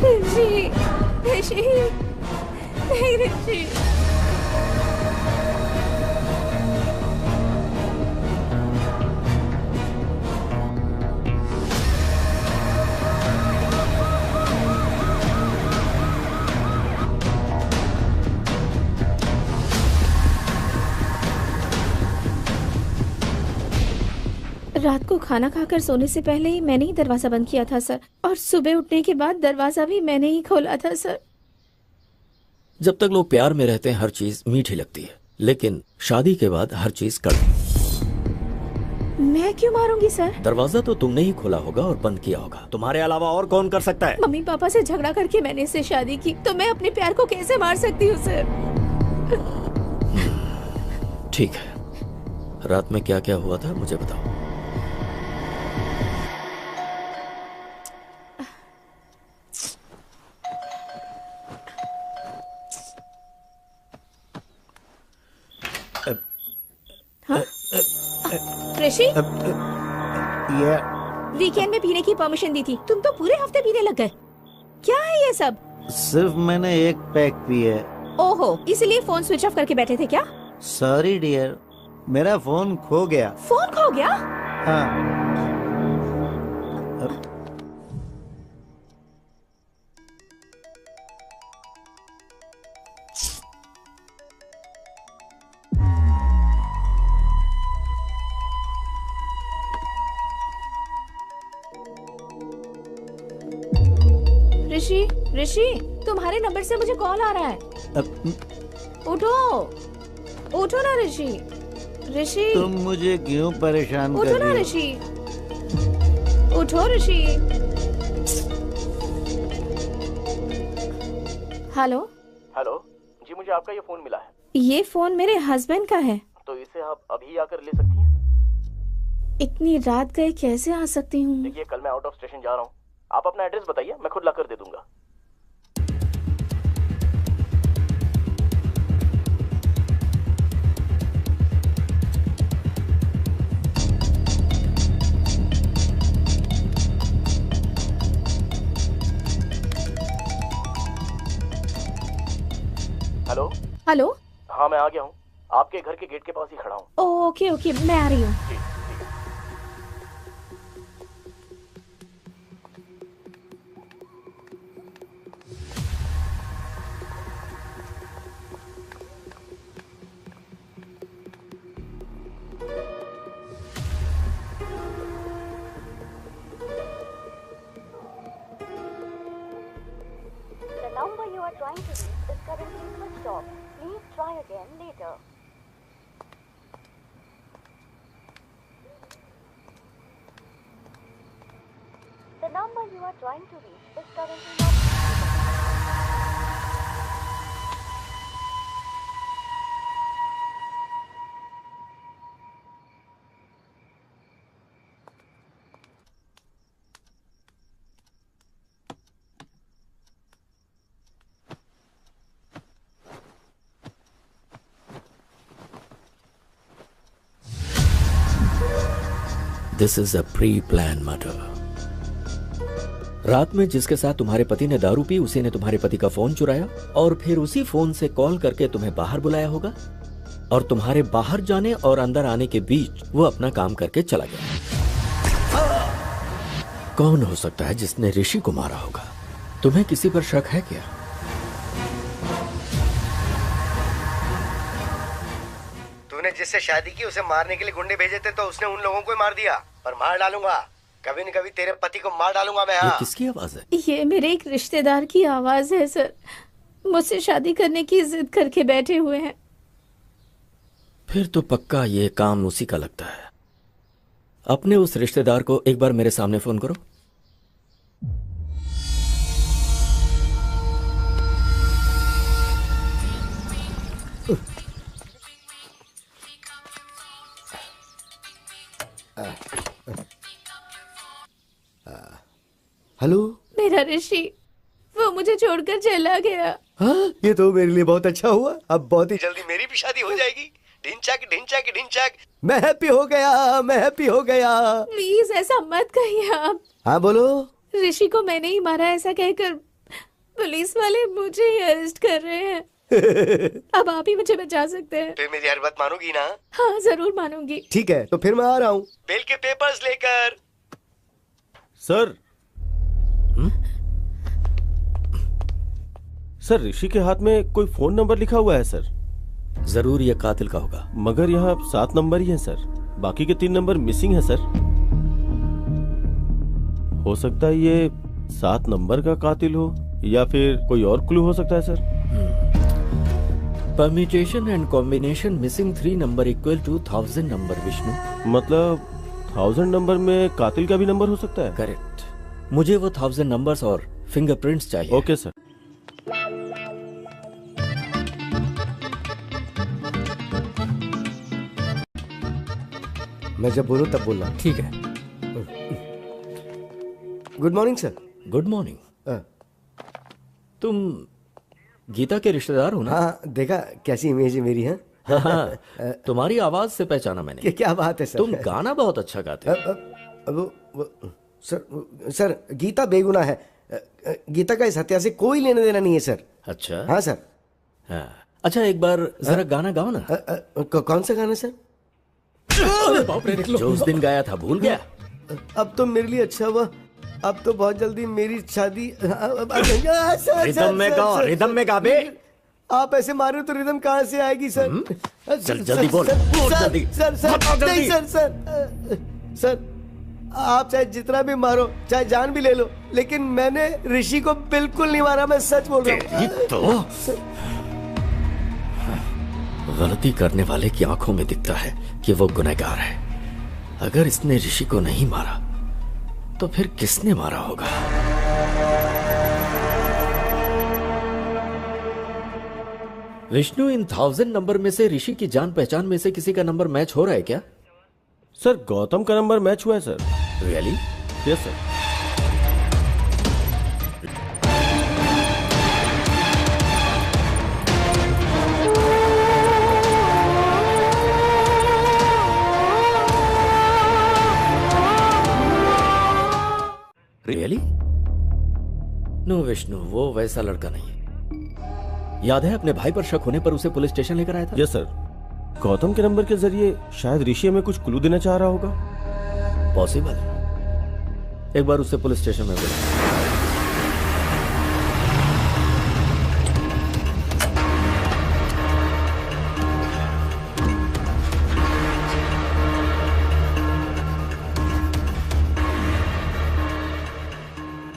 Speaker 7: ऋषि, ऋषि, नहीं ऋषि। रात को खाना खाकर सोने से पहले ही मैंने ही दरवाजा बंद किया था सर, और सुबह उठने के बाद दरवाजा भी मैंने ही खोला था सर।
Speaker 1: जब तक लोग प्यार में रहते हैं हर चीज मीठी लगती है, लेकिन शादी के बाद हर चीज कड़वी।
Speaker 7: मैं क्यों मारूंगी सर?
Speaker 1: दरवाजा तो तुमने ही खोला होगा और बंद किया होगा, तुम्हारे अलावा और कौन कर सकता है?
Speaker 7: मम्मी पापा से झगड़ा करके मैंने इससे शादी की, तो मैं अपने प्यार को कैसे मार सकती हूँ सर?
Speaker 1: ठीक है, रात में क्या क्या हुआ था मुझे बताओ।
Speaker 7: ऋषि,
Speaker 11: ये
Speaker 7: वीकेंड में पीने की परमिशन दी थी, तुम तो पूरे हफ्ते पीने लग गए। क्या है ये सब?
Speaker 11: सिर्फ मैंने एक पैक पी है।
Speaker 7: ओहो, इसलिए फोन स्विच ऑफ करके बैठे थे क्या?
Speaker 11: सॉरी डियर, मेरा फोन खो गया।
Speaker 7: फोन खो गया?
Speaker 11: हाँ।
Speaker 7: ऋषि, ऋषि, तुम्हारे नंबर से मुझे कॉल आ रहा है। उठो, उठो ना ऋषि। ऋषि,
Speaker 11: तुम मुझे क्यों परेशान कर
Speaker 7: उठो ना
Speaker 11: रही हो?
Speaker 7: ऋषि, उठो ऋषि। हेलो।
Speaker 3: हेलो जी, मुझे आपका ये फोन मिला है।
Speaker 7: ये फोन मेरे हस्बैंड का है।
Speaker 3: तो इसे आप अभी आकर ले सकती हैं?
Speaker 7: इतनी रात गए कैसे आ सकती हूँ?
Speaker 3: देखिए, कल मैं आउट ऑफ स्टेशन जा रहा हूँ, आप अपना एड्रेस बताइए, मैं खुद लाकर दे दूंगा। हेलो।
Speaker 7: हेलो।
Speaker 3: हाँ, मैं आ गया हूँ, आपके घर के गेट के पास ही खड़ा हूँ।
Speaker 7: ओके ओके, मैं आ रही हूँ।
Speaker 5: The number you are trying to reach is currently switched off. Please try again later. The number you are trying to reach is currently not.
Speaker 1: This is a pre plan murder. रात में जिसके साथ तुम्हारे पति ने दारू P, उसी ने तुम्हारे पति का फोन चुराया और फिर उसी फोन से कॉल करके तुम्हें बाहर बुलाया होगा, और तुम्हारे बाहर जाने और अंदर आने के बीच वो अपना काम करके चला गया। कौन हो सकता है जिसने ऋषि को मारा होगा? तुम्हें किसी पर शक है क्या?
Speaker 10: तूने जिससे शादी की उसे मारने के लिए गुंडे भेजे थे, तो उसने उन लोगों को ही मार दिया। पर मार डालूंगा, कभी न कभी तेरे पति को मार डालूंगा मैं।
Speaker 1: ये किसकी आवाज है?
Speaker 7: ये मेरे एक रिश्तेदार की आवाज है सर, मुझसे शादी करने की जिद करके बैठे हुए हैं।
Speaker 1: फिर तो पक्का ये काम उसी का लगता है। अपने उस रिश्तेदार को एक बार मेरे सामने फोन करो।
Speaker 10: हेलो।
Speaker 7: मेरा ऋषि, वो मुझे छोड़कर चला गया।
Speaker 10: हाँ, ये तो मेरे लिए बहुत अच्छा हुआ। अब बहुत ही जल्दी मेरी भी शादी हो जाएगी। ढिंचैक ढिंचैक ढिंचैक, मैं हैप्पी हो गया, मैं हैप्पी हो गया।
Speaker 7: प्लीज ऐसा मत कहिए आप।
Speaker 10: हाँ बोलो।
Speaker 7: ऋषि को मैंने ही मारा ऐसा कहकर पुलिस वाले मुझे ही अरेस्ट कर रहे हैं। अब आप ही मुझे बचा सकते हैं।
Speaker 10: फिर मेरी हर बात मानोगी ना?
Speaker 7: हाँ जरूर मानूंगी।
Speaker 10: ठीक है, तो फिर मैं आ रहा हूँ बेल के पेपर्स लेकर।
Speaker 3: सर। सर, ऋषि के हाथ में कोई फोन नंबर लिखा हुआ है सर।
Speaker 1: जरूर ये कातिल का होगा।
Speaker 3: मगर यहाँ 7 नंबर ही है सर, बाकी के 3 नंबर मिसिंग है सर। हो सकता है ये 7 नंबर का कातिल हो या फिर कोई और क्लू हो सकता है sir.
Speaker 1: Permutation and combination missing 3 number equal to 1000 number Vishnu.
Speaker 3: मतलब 1000 नंबर में कातिल का भी नंबर हो सकता है?
Speaker 1: करेक्ट। मुझे वो 1000 नंबर्स और फिंगरप्रिंट्स चाहिए।
Speaker 3: Okay sir.
Speaker 10: मैं जब बोलूं तब बोलना।
Speaker 6: ठीक है।
Speaker 10: Good morning sir.
Speaker 1: Good morning. तुम गीता के रिश्तेदार हो ना?
Speaker 10: हाँ, देखा कैसी इमेज है मेरी।
Speaker 1: हाँ, तुम्हारी आवाज से पहचाना मैंने।
Speaker 10: क्या बात है सर।
Speaker 1: तुम गाना बहुत अच्छा गाते हो।
Speaker 10: सर गीता बेगुनाह है। गीता का इस हत्या से कोई लेने देना नहीं है सर।
Speaker 1: अच्छा।
Speaker 10: हाँ सर।
Speaker 1: हाँ। अच्छा, एक बार जरा गाना गाओ ना।
Speaker 10: कौन सा गाना सर?
Speaker 1: जो उस दिन गाया था, भूल गया?
Speaker 10: अब तो मेरे लिए अच्छा हुआ, अब तो बहुत जल्दी मेरी शादी।
Speaker 1: रिदम में गाओ, रिदम में गा बे।
Speaker 10: आप ऐसे मार रहे हो तो रिदम कहाँ से आएगी सर?
Speaker 1: चल जल्दी बोल, बोल जल्दी।
Speaker 10: सर आप चाहे जितना भी मारो, चाहे जान भी ले लो, लेकिन मैंने ऋषि को बिल्कुल नहीं मारा। मैं सच बोल रहा हूँ।
Speaker 1: तो गलती करने वाले की आंखों में दिखता है कि वो गुनहगार है। अगर इसने ऋषि को नहीं मारा तो फिर किसने मारा होगा? विष्णु, इन 1000 नंबर में से ऋषि की जान पहचान में से किसी का नंबर मैच हो रहा है क्या?
Speaker 3: सर गौतम का नंबर मैच हुआ है sir.
Speaker 1: Really?
Speaker 3: Yes sir.
Speaker 1: Really? No Vishnu, वो वैसा लड़का नहीं है। याद है अपने भाई पर शक होने पर उसे पुलिस स्टेशन लेकर आया था?
Speaker 3: Yes sir. गौतम के नंबर के जरिए शायद ऋषि हमें कुछ क्लू देना चाह रहा होगा।
Speaker 1: पॉसिबल। एक बार उससे पुलिस स्टेशन में बुला।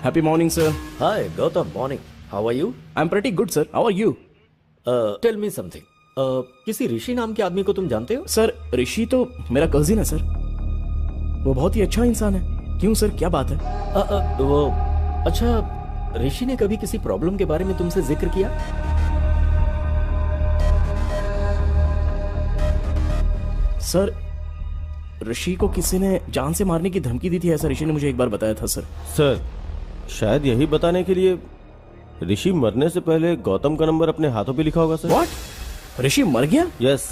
Speaker 9: Happy morning, sir.
Speaker 1: Hi, Gautam. Morning. How are you?
Speaker 9: I'm pretty good, sir. How are you?
Speaker 1: Tell me something. किसी ऋषि नाम के आदमी को तुम जानते हो?
Speaker 9: सर ऋषि तो मेरा कजिन है सर। वो बहुत ही अच्छा इंसान है। क्यों सर, क्या बात है?
Speaker 1: वो अच्छा, ऋषि ने कभी किसी प्रॉब्लम के बारे में तुमसे जिक्र किया?
Speaker 9: सर ऋषि को किसी ने जान से मारने की धमकी दी थी, ऐसा ऋषि ने मुझे एक बार बताया था सर।
Speaker 3: सर शायद यही बताने के लिए ऋषि मरने से पहले गौतम का नंबर अपने हाथों पे लिखा होगा सर।
Speaker 9: व्हाट? ऋषि मर गया?
Speaker 3: यस।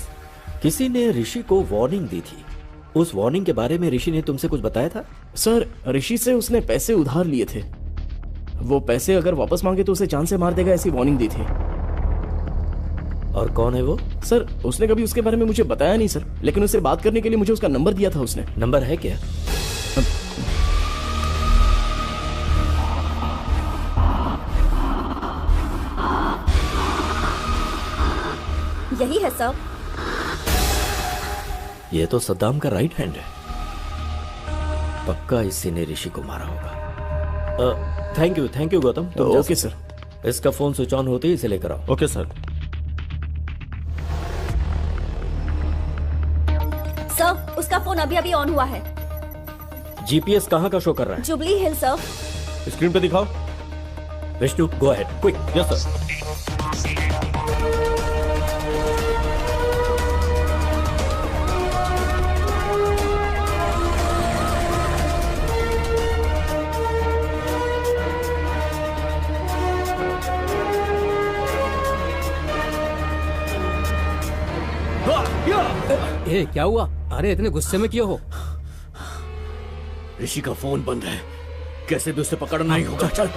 Speaker 1: किसी ने ऋषि को वार्निंग दी थी। उस वार्निंग के बारे में ऋषि ने तुमसे कुछ बताया था?
Speaker 9: सर ऋषि से उसने पैसे उधार लिए थे। वो पैसे अगर वापस मांगे तो उसे जान से मार देगा, ऐसी वार्निंग दी थी।
Speaker 1: और कौन है वो?
Speaker 9: सर उसने कभी उसके बारे में मुझे बताया नहीं सर, लेकिन उससे बात करने के लिए मुझे उसका नंबर दिया था उसने।
Speaker 1: नंबर है क्या?
Speaker 8: यही है सर।
Speaker 1: ये तो सद्दाम का राइट हैंड है। पक्का इसी ने ऋषि को मारा होगा। Thank you Gautam.
Speaker 9: तो ओके सर।
Speaker 1: इसका फोन स्विच ऑन होते ही इसे लेकर आओ।
Speaker 3: Okay sir.
Speaker 8: सर उसका फोन अभी अभी ऑन हुआ है।
Speaker 1: जीपीएस कहाँ का शो कर रहा है?
Speaker 8: जुबली हिल सर।
Speaker 3: स्क्रीन पे दिखाओ।
Speaker 1: Vishnu go ahead quick.
Speaker 3: Yes sir.
Speaker 6: ए, क्या हुआ? अरे इतने गुस्से में क्यों हो?
Speaker 4: ऋषि का फोन बंद है, कैसे भी उसे पकड़ना ही होगा। चल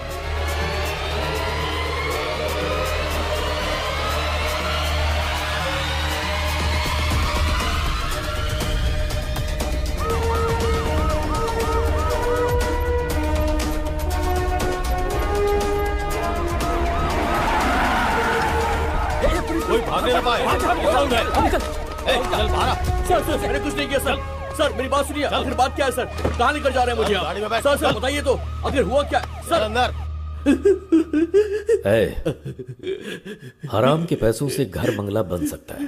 Speaker 3: कोई भागने ना पाए।
Speaker 6: निकल।
Speaker 3: चल बाहर।
Speaker 4: सर मैंने कुछ नहीं किया सर। सर मेरी बात सुनिए, आखिर बात क्या है सर? कहाँ लेकर जा रहे हैं मुझे आप? सर सर बताइए तो, आखिर हुआ क्या सर?
Speaker 3: अंदर
Speaker 1: हराम के पैसों से घर बंगला बन सकता है,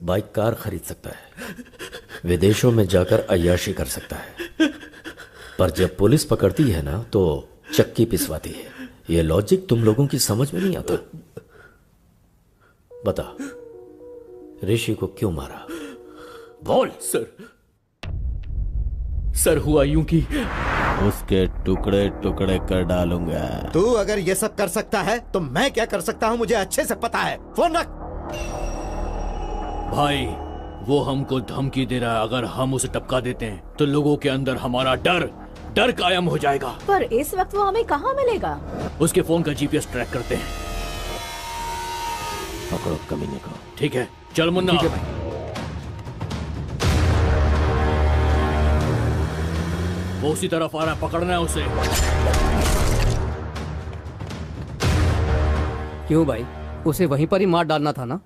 Speaker 1: बाइक कार खरीद सकता है, विदेशों में जाकर अय्याशी कर सकता है, पर जब पुलिस पकड़ती है ना तो चक्की पिसवाती है। ये लॉजिक तुम लोगों की समझ में नहीं आता। बता, ऋषि को क्यों मारा?
Speaker 4: बोल। सर हुआ यूं कि
Speaker 3: उसके टुकड़े टुकड़े कर डालूंगा।
Speaker 10: तू अगर ये सब कर सकता है तो मैं क्या कर सकता हूँ मुझे अच्छे से पता है। फोन रख।
Speaker 4: भाई वो हमको धमकी दे रहा है, अगर हम उसे टपका देते हैं तो लोगों के अंदर हमारा डर कायम हो जाएगा।
Speaker 7: पर इस वक्त वो हमें कहाँ मिलेगा?
Speaker 4: उसके फोन का जीपीएस ट्रैक करते हैं।
Speaker 3: पकड़ो कमीने को।
Speaker 4: ठीक है, चल मुन्ना।
Speaker 6: ठीक है भाई।
Speaker 4: वो उसी तरफ आ रहा है, पकड़ना है उसे।
Speaker 6: क्यों भाई, उसे वहीं पर ही मार डालना था ना?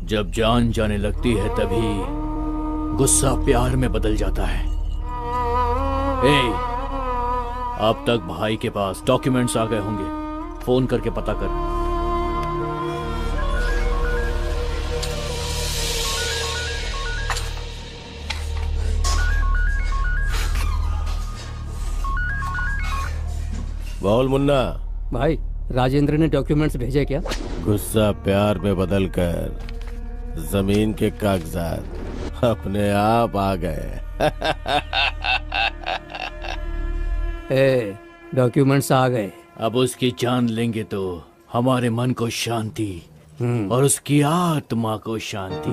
Speaker 4: जब जान जाने लगती है तभी गुस्सा प्यार में बदल जाता है। अब तक भाई के पास डॉक्यूमेंट्स आ गए होंगे, फोन करके पता कर।
Speaker 3: बोल मुन्ना।
Speaker 6: भाई राजेंद्र ने डॉक्यूमेंट्स भेजे क्या?
Speaker 3: गुस्सा प्यार में बदलकर जमीन के कागजात अपने आप आ गए।
Speaker 6: डॉक्यूमेंट्स आ गए।
Speaker 4: अब उसकी जान लेंगे तो हमारे मन को शांति और उसकी आत्मा को शांति।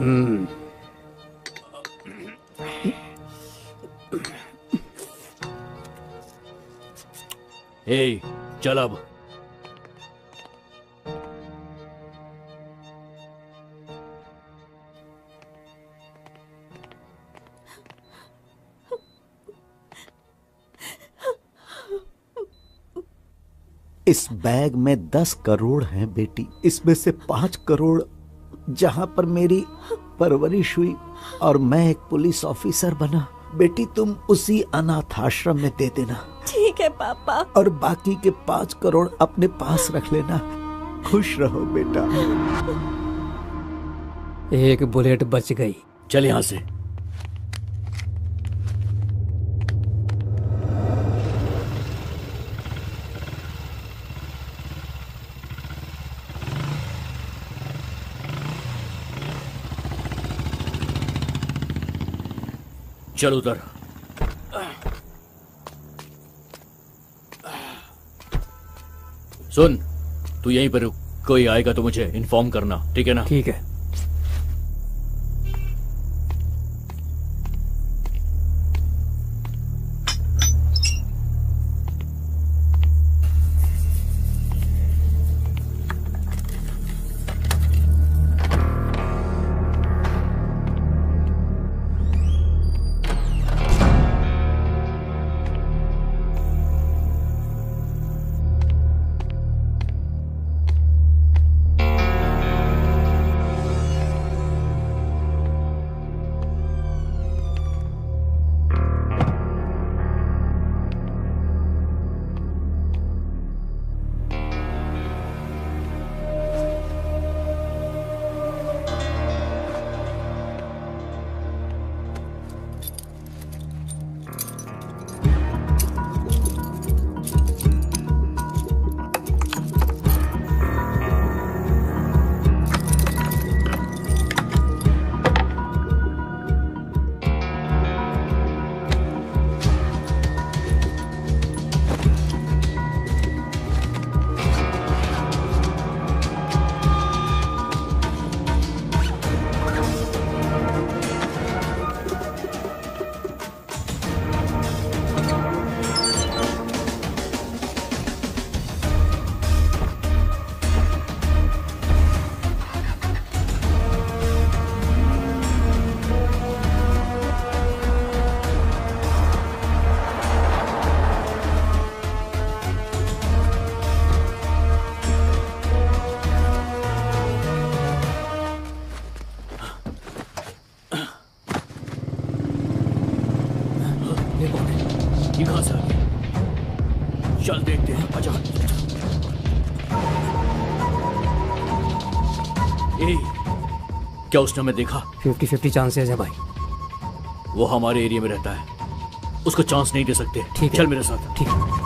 Speaker 4: चल अब।
Speaker 11: इस बैग में 10 करोड़ हैं बेटी, इसमें से 5 करोड़ जहां पर मेरी परवरिश हुई और मैं एक पुलिस ऑफिसर बना। बेटी तुम उसी अनाथ आश्रम में दे देना।
Speaker 8: ठीक है पापा।
Speaker 11: और बाकी के 5 करोड़ अपने पास रख लेना। खुश रहो बेटा।
Speaker 6: एक बुलेट बच गई।
Speaker 4: चल यहां से। चल उधर। सुन, तू यहीं पर रुक, कोई आएगा तो मुझे इन्फॉर्म करना, ठीक है ना?
Speaker 6: ठीक है।
Speaker 4: क्या उसने हमें देखा?
Speaker 6: 50-50 चांसेस है भाई।
Speaker 4: वो हमारे एरिया में रहता है, उसको चांस नहीं दे सकते।
Speaker 6: ठीक है,
Speaker 4: चल मेरे साथ।
Speaker 6: ठीक है।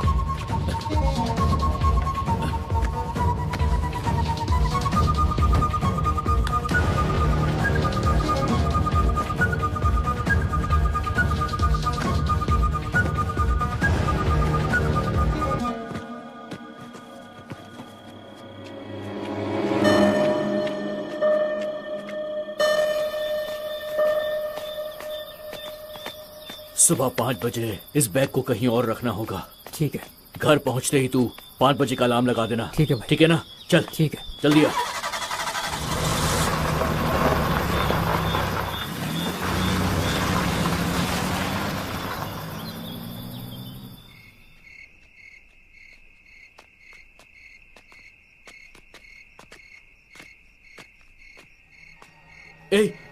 Speaker 4: सुबह 5 बजे इस बैग को कहीं और रखना होगा।
Speaker 6: ठीक है।
Speaker 4: घर पहुंचते ही तू 5 बजे का अलार्म लगा देना।
Speaker 6: ठीक है भाई।
Speaker 4: ठीक है ना? चल।
Speaker 6: ठीक है,
Speaker 4: जल्दी आ।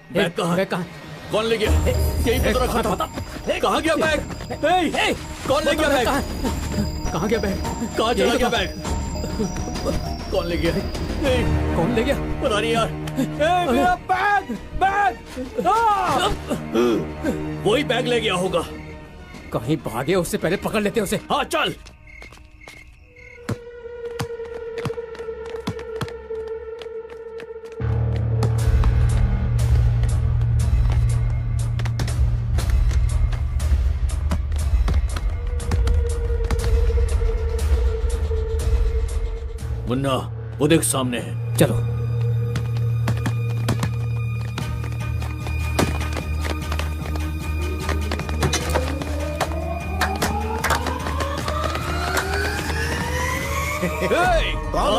Speaker 4: बैग कहाँ?
Speaker 6: बैग कहाँ?
Speaker 4: कौन ले गया? यहीं पे तो रखा था। कहाँ गया बैग? कौन ले गया बैग?
Speaker 6: कहाँ गया बैग?
Speaker 4: कहाँ चला गया बैग? कौन ले गया?
Speaker 6: कौन ले गया?
Speaker 4: पता नहीं यार। मेरा बैग! वही बैग ले गया होगा।
Speaker 6: कहीं भागे, उससे पहले पकड़ लेते उसे।
Speaker 4: हाँ चल। मुन्ना, वो देख सामने है।
Speaker 6: चलो।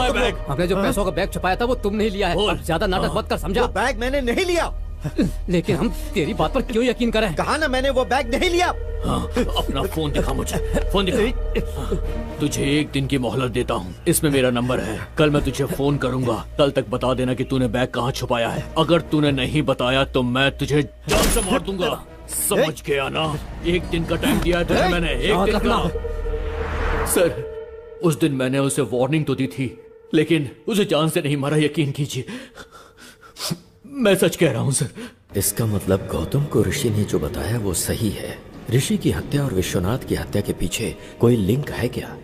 Speaker 4: बैग?
Speaker 6: हमने जो पैसों का बैग छुपाया था वो तुमने ही लिया है। अब ज्यादा नाटक मत कर, समझा?
Speaker 2: वो बैग मैंने नहीं लिया।
Speaker 6: लेकिन हम तेरी बात पर क्यों यकीन करें?
Speaker 2: कहा ना मैंने वो बैग नहीं लिया।
Speaker 4: हाँ, अपना फोन दिखा मुझे। फोन दिखा। तुझे 1 दिन की मोहलत देता हूँ। इसमें मेरा नंबर है। कल मैं तुझे फोन करूंगा। कल तक बता देना कि तूने बैग कहाँ छुपाया है। अगर तूने नहीं बताया तो मैं तुझे जान से मार दूंगा। समझ गया ना? 1 दिन का टाइम दिया है तुझे मैंने। 1 दिन का। सर, उस दिन मैंने उसे वार्निंग तो दी थी, लेकिन उसे जान से नहीं मारा। यकीन कीजिए, मैं सच कह रहा हूँ सर।
Speaker 1: इसका मतलब गौतम को ऋषि ने जो बताया वो सही है। ऋषि की हत्या और विश्वनाथ की हत्या के पीछे कोई लिंक है क्या?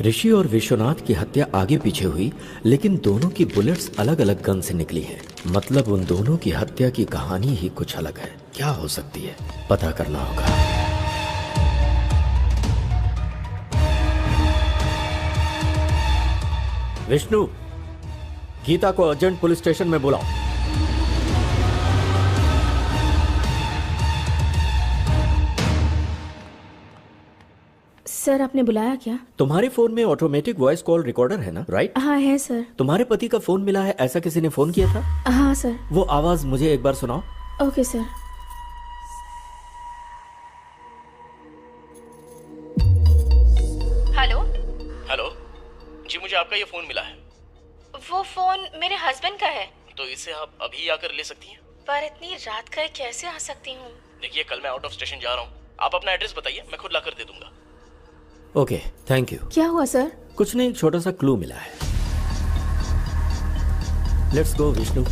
Speaker 1: ऋषि और विश्वनाथ की हत्या आगे पीछे हुई, लेकिन दोनों की बुलेट्स अलग अलग गन से निकली हैं। मतलब उन दोनों की हत्या की कहानी ही कुछ अलग है। क्या हो सकती है, पता करना होगा। विष्णु, गीता को अर्जेंट पुलिस स्टेशन में बुलाओ।
Speaker 7: सर, आपने बुलाया क्या?
Speaker 1: तुम्हारे फोन में ऑटोमेटिक वॉइस कॉल रिकॉर्डर है ना, राइट?
Speaker 7: हाँ है सर।
Speaker 1: तुम्हारे पति का फोन मिला है, ऐसा किसी ने फोन किया था?
Speaker 7: हाँ सर।
Speaker 1: वो आवाज मुझे एक बार सुनाओ।
Speaker 7: Okay sir.
Speaker 5: हेलो।
Speaker 9: हेलो जी, मुझे आपका ये फोन मिला है।
Speaker 5: वो फोन मेरे हस्बैंड का है।
Speaker 9: तो इसे आप अभी आकर ले सकती हैं?
Speaker 5: पर इतनी रात का कैसे आ सकती हूँ?
Speaker 9: देखिए, कल मैं आउट ऑफ स्टेशन जा रहा हूँ। आप अपना एड्रेस बताइए, मैं खुद लाकर दे दूंगा।
Speaker 1: Okay, thank you.
Speaker 7: क्या हुआ सर?
Speaker 1: कुछ नहीं, एक छोटा सा क्लू मिला है। Let's go Vishnu.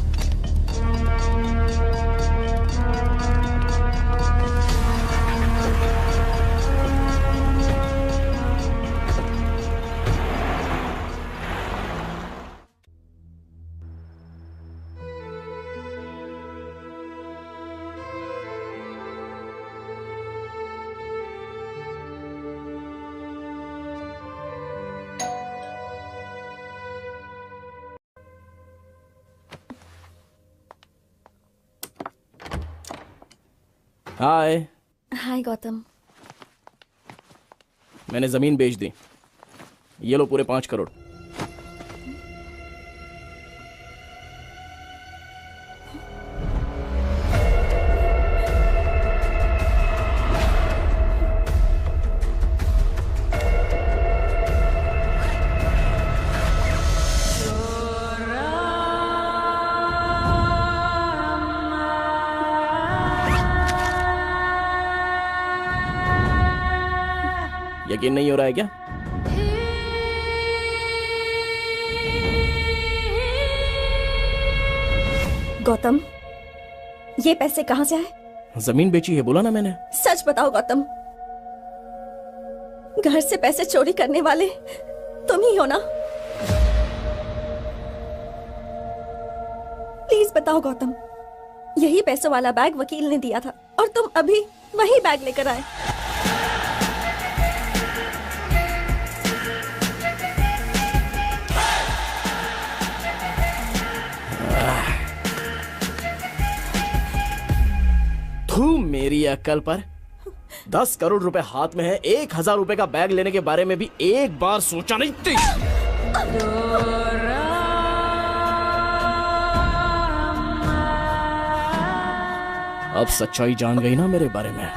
Speaker 9: Hi.
Speaker 8: Hi Gautam.
Speaker 9: मैंने जमीन बेच दी। ये लो पूरे 5 करोड़। यकीन नहीं हो रहा है क्या?
Speaker 8: गौतम, ये पैसे कहाँ से आए?
Speaker 9: जमीन बेची है, बोला ना मैंने।
Speaker 8: सच बताओ गौतम, घर से पैसे चोरी करने वाले तुम ही हो ना? प्लीज बताओ गौतम, यही पैसों वाला बैग वकील ने दिया था और तुम अभी वही बैग लेकर आए।
Speaker 9: तू मेरी अक्ल पर 10 करोड़ रुपए हाथ में है, 1000 रुपए का बैग लेने के बारे में भी एक बार सोचा नहीं थी। अब सच्चाई जान गई ना मेरे बारे में।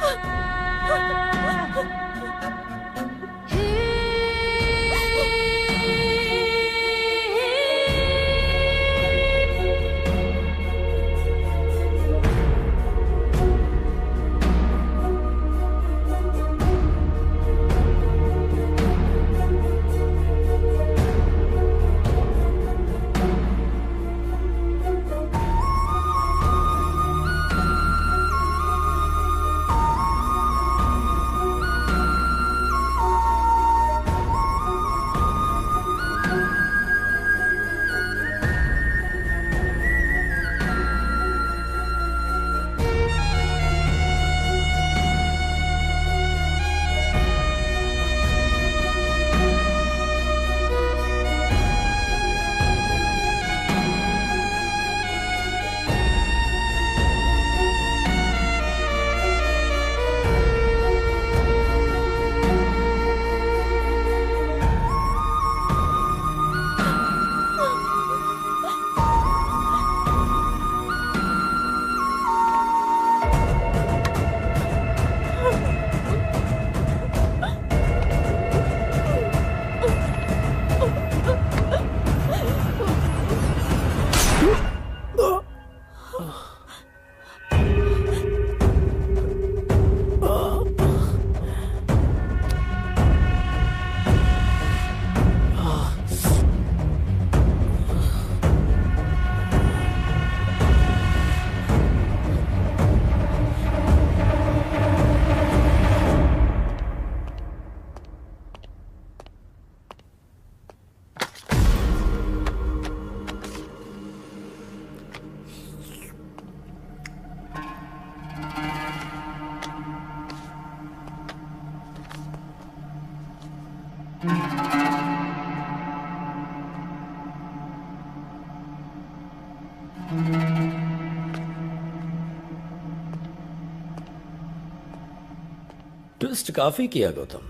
Speaker 1: ट्विस्ट काफी किया गौतम।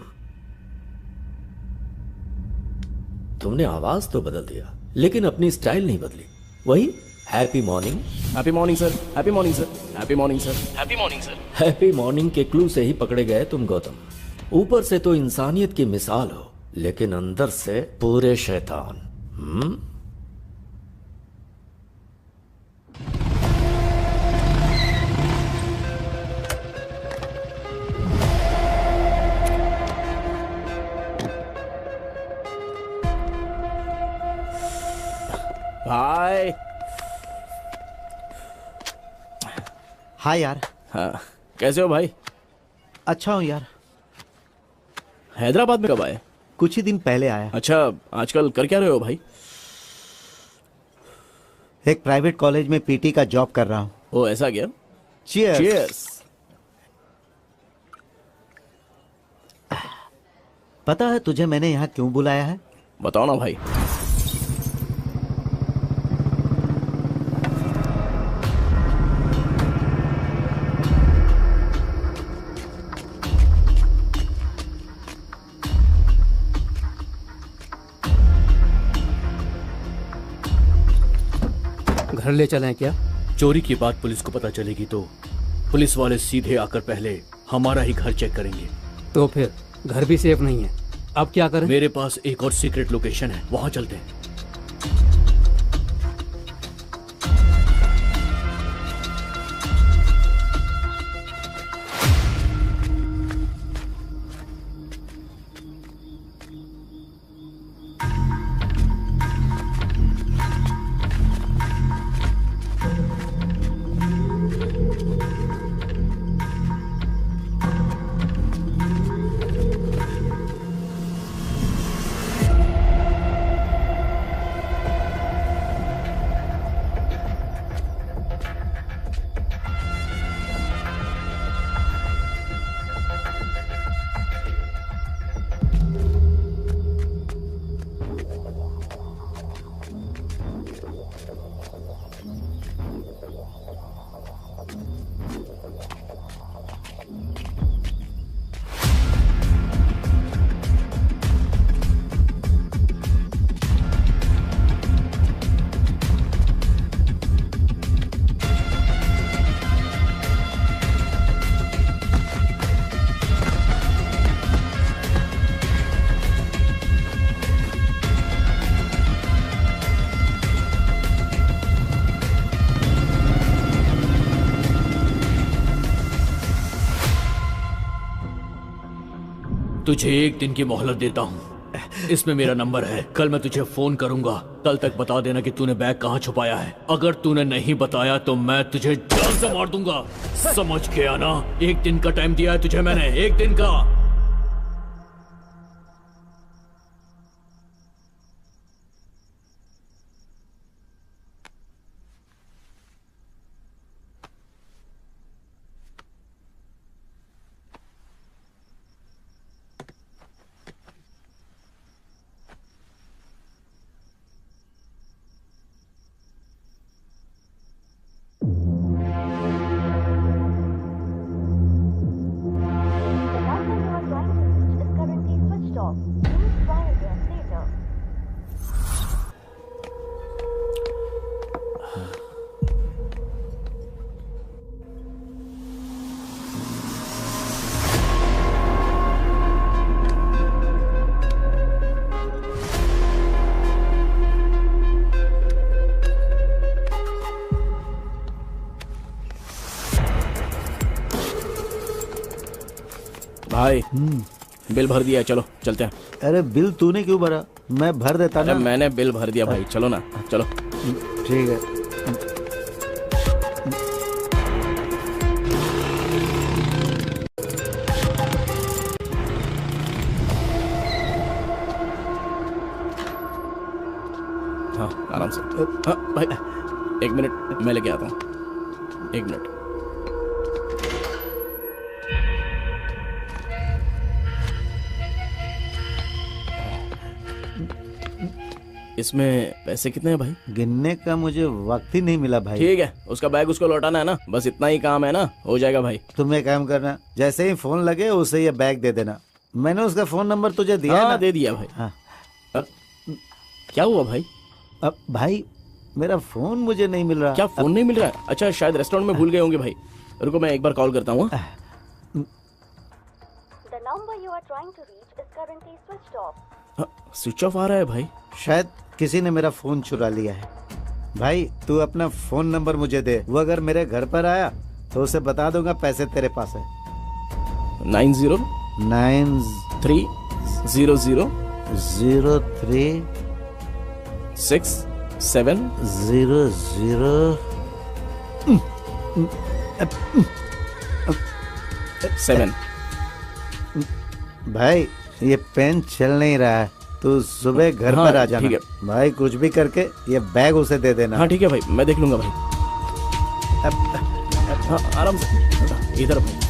Speaker 1: तुमने आवाज तो बदल दिया लेकिन अपनी स्टाइल नहीं बदली। वही happy morning.
Speaker 9: Happy morning sir, happy morning sir, happy morning sir, happy morning sir.
Speaker 1: Happy morning के क्लू से ही पकड़े गए तुम गौतम। ऊपर से तो इंसानियत की मिसाल हो लेकिन अंदर से पूरे शैतान।
Speaker 9: भाई।
Speaker 11: हाँ यार।
Speaker 9: हाँ, कैसे हो भाई?
Speaker 11: अच्छा हूँ यार।
Speaker 9: हैदराबाद में कब आए?
Speaker 11: कुछ ही दिन पहले आया।
Speaker 9: अच्छा, आजकल कर क्या रहे हो भाई?
Speaker 11: एक प्राइवेट कॉलेज में पीटी का जॉब कर रहा हूँ।
Speaker 9: ओ ऐसा क्या?
Speaker 11: चीयर्स।
Speaker 9: चीयर्स।
Speaker 11: पता है तुझे मैंने यहाँ क्यों बुलाया है?
Speaker 9: बताओ ना भाई।
Speaker 6: घर ले चलें क्या?
Speaker 4: चोरी की बात पुलिस को पता चलेगी तो पुलिस वाले सीधे आकर पहले हमारा ही घर चेक करेंगे।
Speaker 6: तो फिर घर भी सेफ नहीं है, अब क्या करें?
Speaker 4: मेरे पास एक और सीक्रेट लोकेशन है, वहां चलते हैं। तुझे एक दिन की मोहलत देता हूँ, इसमें मेरा नंबर है। कल मैं तुझे फोन करूंगा, कल तक बता देना कि तूने बैग कहाँ छुपाया है। अगर तूने नहीं बताया तो मैं तुझे जान से मार दूंगा, समझ गया ना? एक दिन का टाइम दिया है तुझे मैंने, एक दिन का।
Speaker 9: भाई बिल भर दिया है, चलो चलते हैं।
Speaker 11: अरे बिल तूने क्यों भरा? मैं भर देता ना।
Speaker 9: मैंने बिल भर दिया भाई, चलो ना, चलो।
Speaker 11: ठीक है।
Speaker 9: हाँ आराम से। हाँ भाई, एक मिनट मैं लेके आता हूँ, एक मिनट। इसमें पैसे कितने हैं भाई?
Speaker 11: गिनने का मुझे वक्त ही नहीं मिला भाई।
Speaker 9: ठीक है, उसका बैग उसको लौटाना है ना, बस इतना ही काम है ना, हो जाएगा भाई।
Speaker 11: तुम एक काम करना, जैसे ही फोन लगे उसे ये बैग दे देना। मैंने उसका फोन नंबर तुझे दिया
Speaker 9: हाँ,
Speaker 11: ना?
Speaker 9: दे दिया भाई।
Speaker 11: हाँ।
Speaker 9: क्या हुआ भाई?
Speaker 11: अब भाई मेरा फोन मुझे नहीं मिल रहा।
Speaker 9: क्या फोन नहीं मिल रहा है? अच्छा, शायद रेस्टोरेंट में भूल गए होंगे भाई। रुको मैं एक बार कॉल करता हूँ। स्विच ऑफ आ रहा है भाई।
Speaker 11: शायद किसी ने मेरा फोन चुरा लिया है। भाई तू अपना फोन नंबर मुझे दे, वो अगर मेरे घर पर आया तो उसे बता दूंगा पैसे तेरे पास है।
Speaker 9: 9037।
Speaker 11: भाई ये पेन चल नहीं रहा है, तू सुबह घर पर आ जाना।
Speaker 9: ठीक है
Speaker 11: भाई, कुछ भी करके ये बैग उसे दे देना।
Speaker 9: हाँ ठीक है भाई, मैं देख लूंगा भाई। हाँ आराम से, इधर भाई।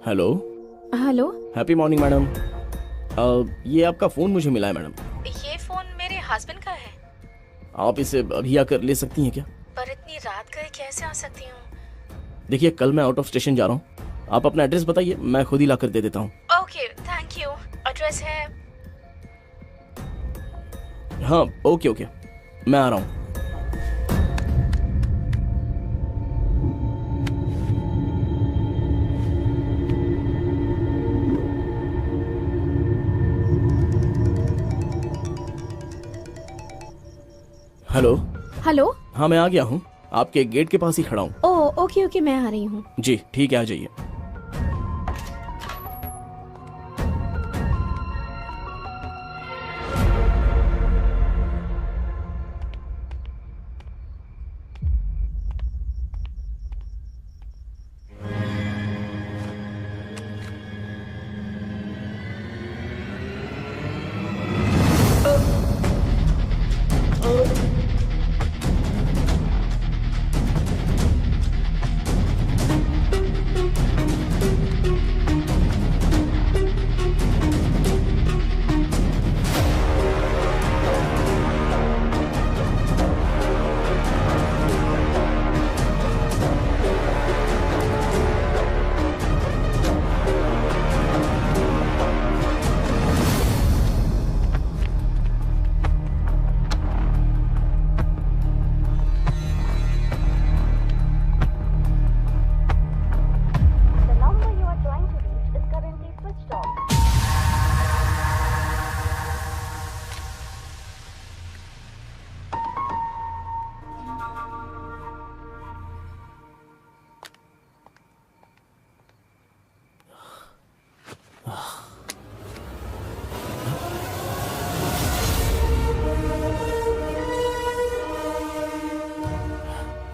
Speaker 9: Hello
Speaker 7: hello,
Speaker 9: happy morning madam. ये आपका फोन मुझे मिला है मैडम।
Speaker 7: ये फोन मेरे हस्बैंड का है।
Speaker 9: आप इसे अभी आकर ले सकती हैं क्या?
Speaker 7: पर इतनी रात गए कैसे आ सकती हूँ?
Speaker 9: देखिए कल मैं आउट ऑफ स्टेशन जा रहा हूँ, आप अपना एड्रेस बताइए, मैं खुद ही लाकर दे देता हूँ।
Speaker 7: Okay, thank you. एड्रेस है?
Speaker 9: हाँ ओके ओके, मैं आ रहा हूँ। Hello
Speaker 7: hello.
Speaker 9: हाँ मैं आ गया हूँ, आपके गेट के पास ही खड़ा हूँ।
Speaker 7: ओह ओके ओके, मैं आ रही हूँ।
Speaker 9: जी ठीक है, आ जाइए।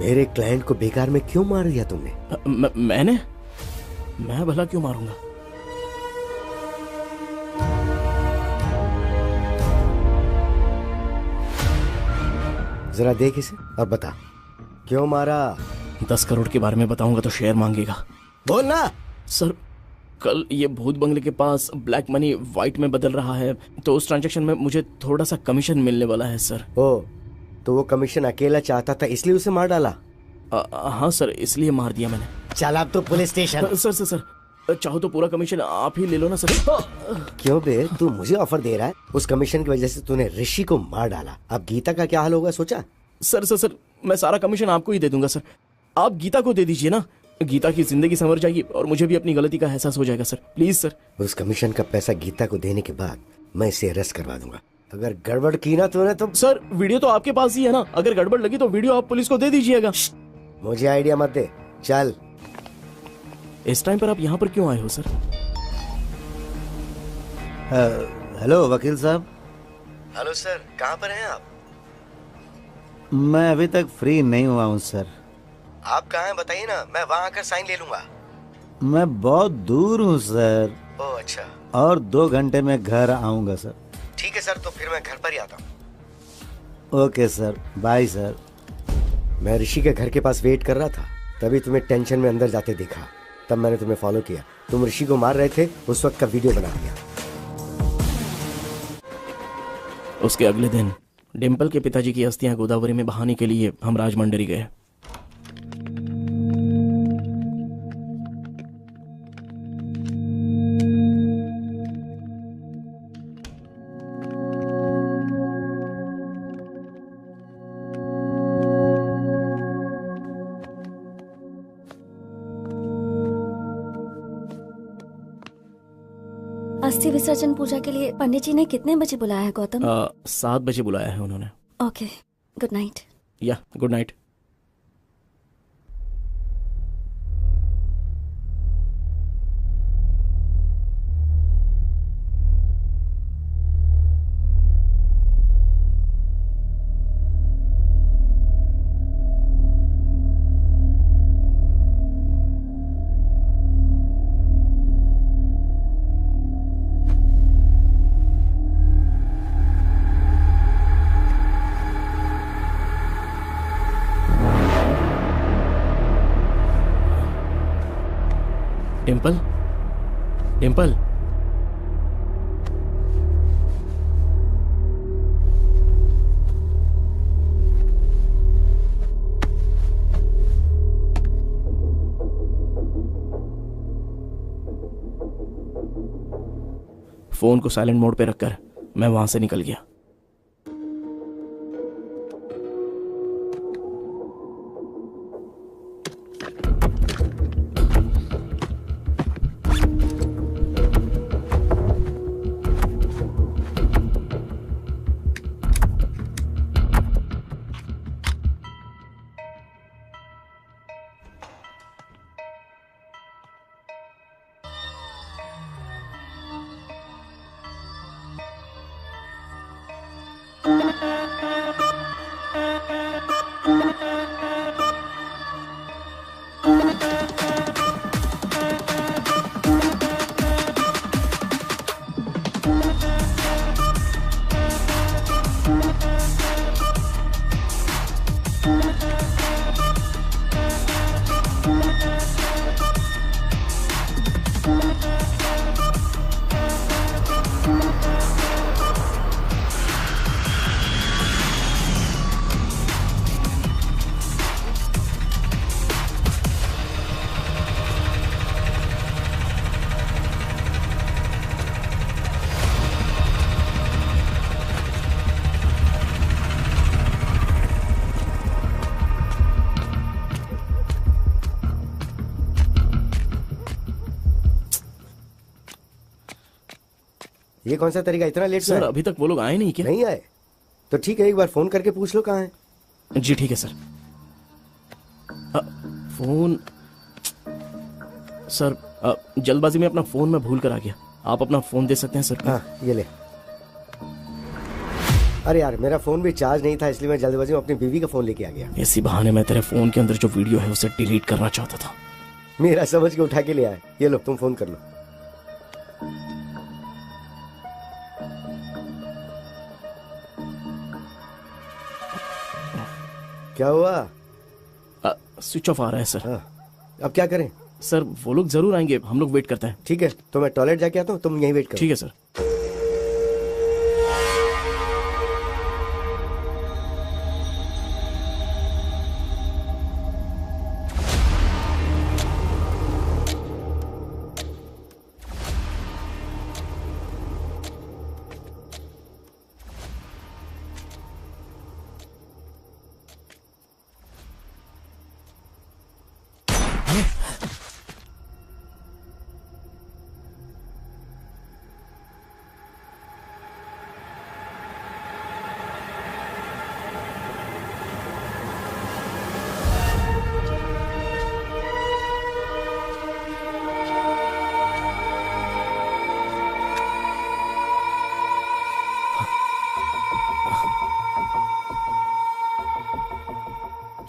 Speaker 10: मेरे क्लाइंट को बेकार में क्यों मार दिया तुमने?
Speaker 9: मैं भला क्यों मारूंगा?
Speaker 10: जरा देख इसे और बता क्यों मारा।
Speaker 9: 10 करोड़ के बारे में बताऊंगा तो शेयर मांगेगा।
Speaker 10: बोलना।
Speaker 9: सर कल ये भूत बंगले के पास ब्लैक मनी व्हाइट में बदल रहा है, तो उस ट्रांजैक्शन में मुझे थोड़ा सा कमीशन मिलने वाला है सर।
Speaker 10: ओ, तो वो कमीशन अकेला चाहता था इसलिए उसे मार डाला?
Speaker 9: हाँ सर, इसलिए मार दिया मैंने।
Speaker 10: चल अब तो पुलिस स्टेशन।
Speaker 9: सर चाहो तो पूरा कमीशन आप ही ले लो ना सर।
Speaker 10: क्यों बे, तू मुझे ऑफर दे रहा है? उस कमीशन की वजह से तूने ऋषि को मार डाला, अब गीता का क्या हाल होगा सोचा?
Speaker 9: सर मैं सारा कमीशन आपको ही दे दूंगा सर। आप गीता को दे दीजिए ना, गीता की जिंदगी संवर जाएगी और मुझे भी अपनी गलती का एहसास हो जाएगा सर। Please sir.
Speaker 10: उस कमीशन का पैसा गीता को देने के बाद मैं इसे अरेस्ट करवा दूंगा। अगर गड़बड़ की ना तूने तो।
Speaker 9: सर वीडियो तो आपके पास ही है ना, अगर गड़बड़ लगी तो वीडियो आप पुलिस को दे दीजिएगा।
Speaker 10: मुझे आइडिया मत दे, चल।
Speaker 9: इस टाइम पर आप यहाँ पर क्यों आए हो सर?
Speaker 11: हेलो वकील साहब।
Speaker 10: हेलो सर, कहाँ पर हैं आप?
Speaker 11: मैं अभी तक फ्री नहीं हुआ हूँ सर।
Speaker 10: आप कहाँ हैं बताइए ना, मैं वहाँ आकर साइन ले लूंगा।
Speaker 11: मैं बहुत दूर हूँ सर।
Speaker 10: ओह अच्छा।
Speaker 11: और 2 घंटे में घर आऊंगा सर।
Speaker 10: ठीक है सर, तो फिर मैं घर पर ही आता हूँ।
Speaker 11: Okay sir, bye sir.
Speaker 10: मैं ऋषि के घर के पास वेट कर रहा था, तभी तुम्हें टेंशन में अंदर जाते देखा, तब मैंने तुम्हें फॉलो किया। तुम ऋषि को मार रहे थे, उस वक्त का वीडियो बना दिया।
Speaker 9: उसके अगले दिन डिम्पल के पिताजी की अस्थियां गोदावरी में बहाने के लिए हम राजमंडरी गए।
Speaker 8: अस्थि विसर्जन पूजा के लिए पंडित जी ने कितने बजे बुलाया है गौतम?
Speaker 9: 7 बजे बुलाया है उन्होंने।
Speaker 8: Okay, good night.
Speaker 9: Yeah good night. Dimple, Dimple, phone को साइलेंट मोड पे रखकर मैं वहां से निकल गया।
Speaker 10: ये कौन सा तरीका, इतना लेट?
Speaker 9: सर अभी तक वो लोग आए नहीं क्या?
Speaker 10: नहीं आए तो ठीक है, एक बार फोन करके पूछ लो कहाँ है।
Speaker 9: जी ठीक है सर। फोन सर, जल्दबाजी में अपना फोन मैं भूल कर आ गया। आप अपना फोन दे सकते हैं सर?
Speaker 10: हाँ ये ले। अरे यार मेरा फोन भी चार्ज नहीं था, इसलिए मैं जल्दबाजी में अपनी बीवी का फोन लेके आ गया।
Speaker 9: इसी बहाने मैं तेरे फोन के अंदर जो वीडियो है उसे डिलीट करना चाहता था।
Speaker 10: मेरा समझ के उठा के ले आए। ये लो तुम फोन कर लो। क्या हुआ?
Speaker 9: स्विच ऑफ आ रहा है सर।
Speaker 10: अब क्या करें?
Speaker 9: सर वो लोग जरूर आएंगे, हम लोग वेट करते हैं।
Speaker 10: ठीक है, तो मैं टॉयलेट जाके आता हूँ, तुम यहीं वेट करो।
Speaker 9: ठीक है सर।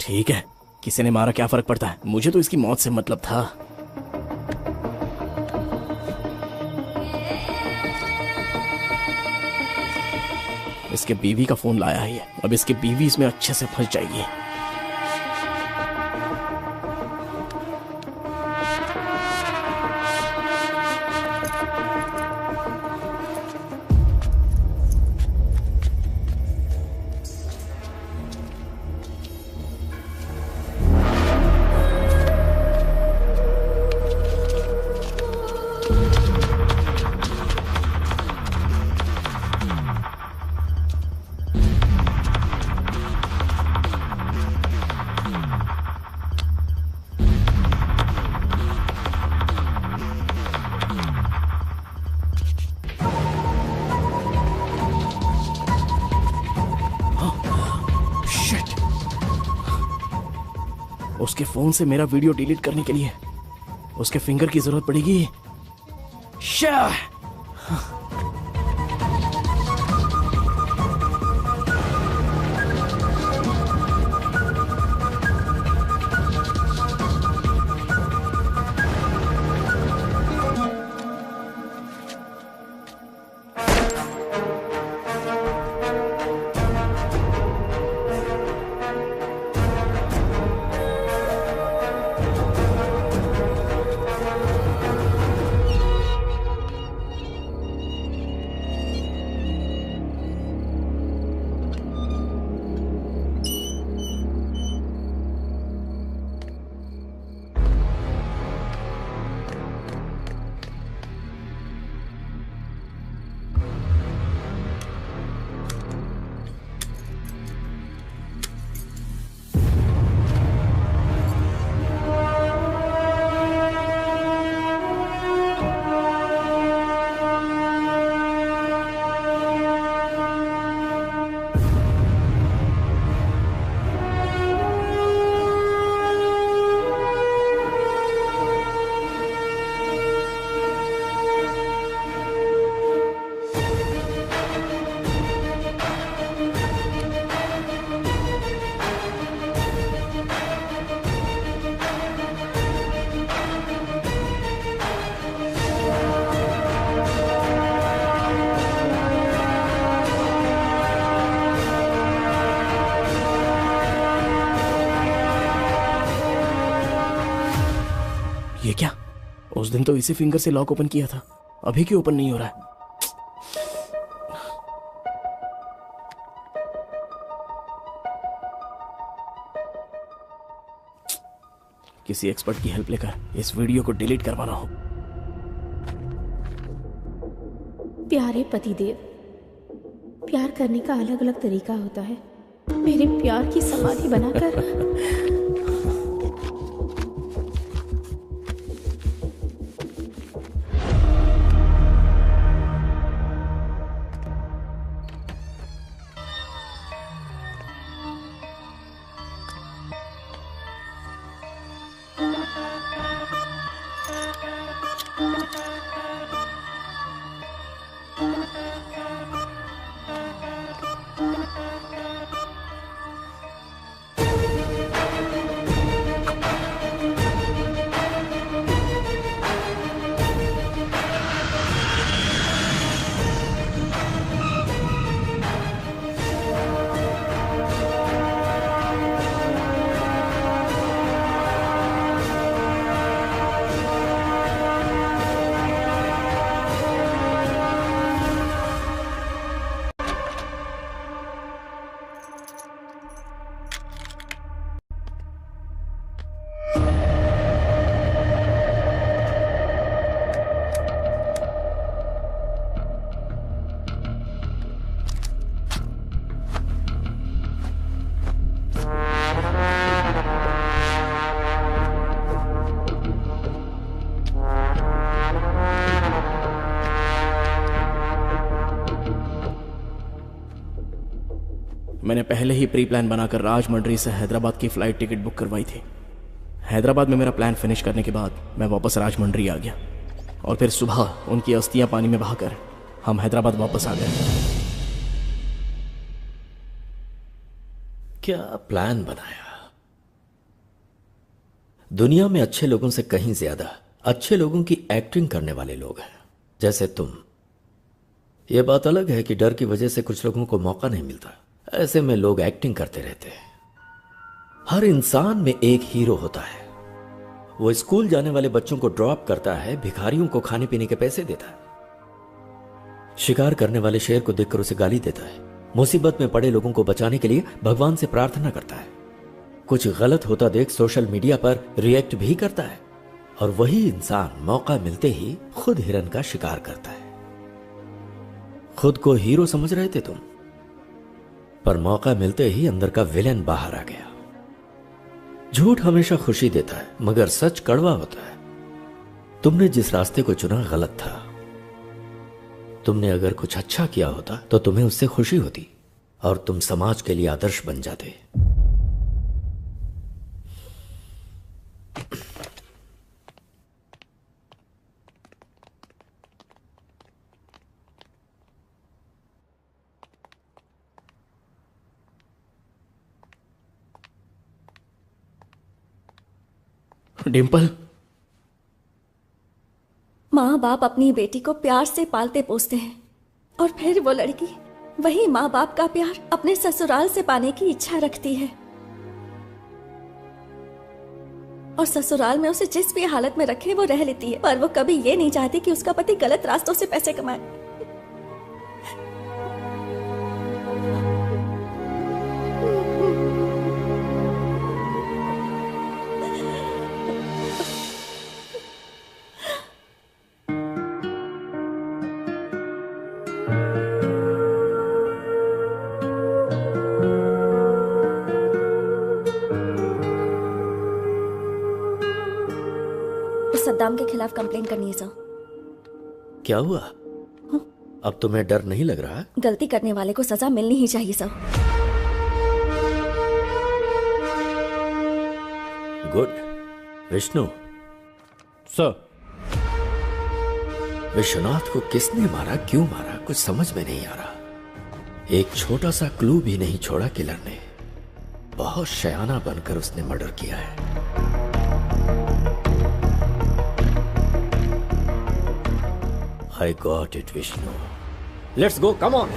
Speaker 9: ठीक है, किसी ने मारा क्या फर्क पड़ता है, मुझे तो इसकी मौत से मतलब था। इसके बीवी का फोन लाया ही है, अब इसकी बीवी इसमें अच्छे से फंस जाएगी। उसके फोन से मेरा वीडियो डिलीट करने के लिए उसके फिंगर की जरूरत पड़ेगी। शाह! ये क्या? उस दिन तो इसी फिंगर से लॉक ओपन किया था, अभी क्यों ओपन नहीं हो रहा है? किसी एक्सपर्ट की हेल्प लेकर इस वीडियो को डिलीट करवाना हो।
Speaker 7: प्यारे पतिदेव, प्यार करने का अलग अलग तरीका होता है। मेरे प्यार की समाधि बनाकर
Speaker 9: मैंने पहले ही प्री प्लान बनाकर राजमंड्री से हैदराबाद की फ्लाइट टिकट बुक करवाई थी। हैदराबाद में मेरा प्लान फिनिश करने के बाद मैं वापस राजमंड्री आ गया और फिर सुबह उनकी अस्थियां पानी में बहाकर हम हैदराबाद वापस आ गए।
Speaker 1: क्या प्लान बनाया? दुनिया में अच्छे लोगों से कहीं ज्यादा अच्छे लोगों की एक्टिंग करने वाले लोग हैं, जैसे तुम। यह बात अलग है कि डर की वजह से कुछ लोगों को मौका नहीं मिलता, ऐसे में लोग एक्टिंग करते रहते हैं। हर इंसान में एक हीरो होता है। वो स्कूल जाने वाले बच्चों को ड्रॉप करता है, भिखारियों को खाने पीने के पैसे देता है, शिकार करने वाले शेर को देखकर उसे गाली देता है, मुसीबत में पड़े लोगों को बचाने के लिए भगवान से प्रार्थना करता है, कुछ गलत होता देख सोशल मीडिया पर रिएक्ट भी करता है, और वही इंसान मौका मिलते ही खुद हिरन का शिकार करता है। खुद को हीरो समझ रहे थे तुम, पर मौका मिलते ही अंदर का विलेन बाहर आ गया। झूठ हमेशा खुशी देता है, मगर सच कड़वा होता है। तुमने जिस रास्ते को चुना गलत था। तुमने अगर कुछ अच्छा किया होता तो तुम्हें उससे खुशी होती और तुम समाज के लिए आदर्श बन जाते।
Speaker 9: डिंपल,
Speaker 8: माँ बाप अपनी बेटी को प्यार से पालते पोसते हैं और फिर वो लड़की वही माँ बाप का प्यार अपने ससुराल से पाने की इच्छा रखती है और ससुराल में उसे जिस भी हालत में रखे वो रह लेती है, पर वो कभी ये नहीं चाहती कि उसका पति गलत रास्तों से पैसे कमाए। सद्दाम के खिलाफ कंप्लेन करनी है सर।
Speaker 1: क्या हुआ? अब तुम्हें डर नहीं लग रहा?
Speaker 8: गलती करने वाले को सजा मिलनी ही चाहिए sir.
Speaker 1: Good. Vishnu
Speaker 3: sir,
Speaker 1: Vishwanath को किसने मारा, क्यों मारा, कुछ समझ में नहीं आ रहा। एक छोटा सा क्लू भी नहीं छोड़ा किलर ने। बहुत शयाना बनकर उसने मर्डर किया है। I got it, Vishnu. Let's go, come on.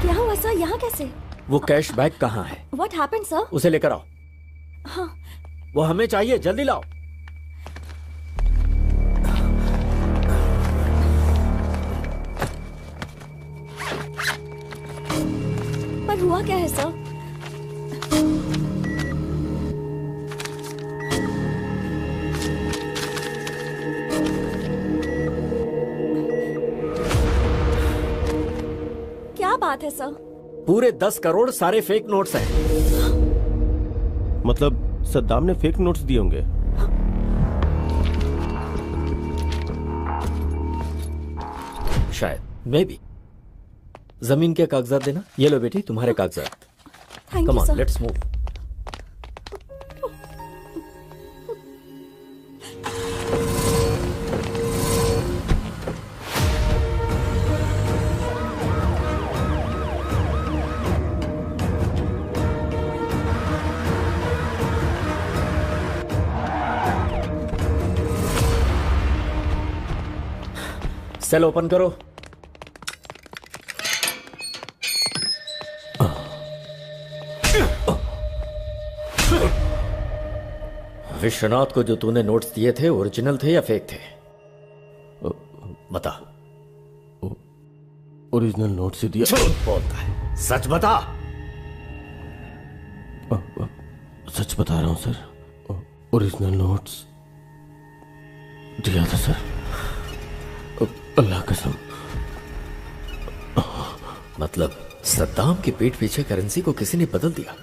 Speaker 8: क्या हुआ सर, यहाँ कैसे?
Speaker 1: वो कैश बैग कहाँ है?
Speaker 8: What happened, sir?
Speaker 1: उसे लेकर आओ।
Speaker 8: हाँ।
Speaker 1: वो हमें चाहिए, जल्दी लाओ।
Speaker 8: हुआ क्या है सर? क्या बात है सर?
Speaker 1: पूरे 10 करोड़ सारे फेक नोट्स हैं।
Speaker 3: मतलब सद्दाम ने फेक नोट्स दिए होंगे?
Speaker 1: शायद, मे बी। जमीन के कागजात देना। ये लो बेटी, तुम्हारे कागजात। Come on, let's move. Cell open करो। विश्वनाथ को जो तूने नोट्स दिए थे ओरिजिनल थे या फेक थे? बता।
Speaker 3: ओरिजिनल नोट्स ही दिया।
Speaker 1: झूठ बोलता है, सच बता।
Speaker 3: सच बता रहा हूं सर, ओरिजिनल नोट्स दिया था सर, अल्लाह कसम।
Speaker 1: मतलब सद्दाम के पीठ पीछे करेंसी को किसी ने बदल दिया।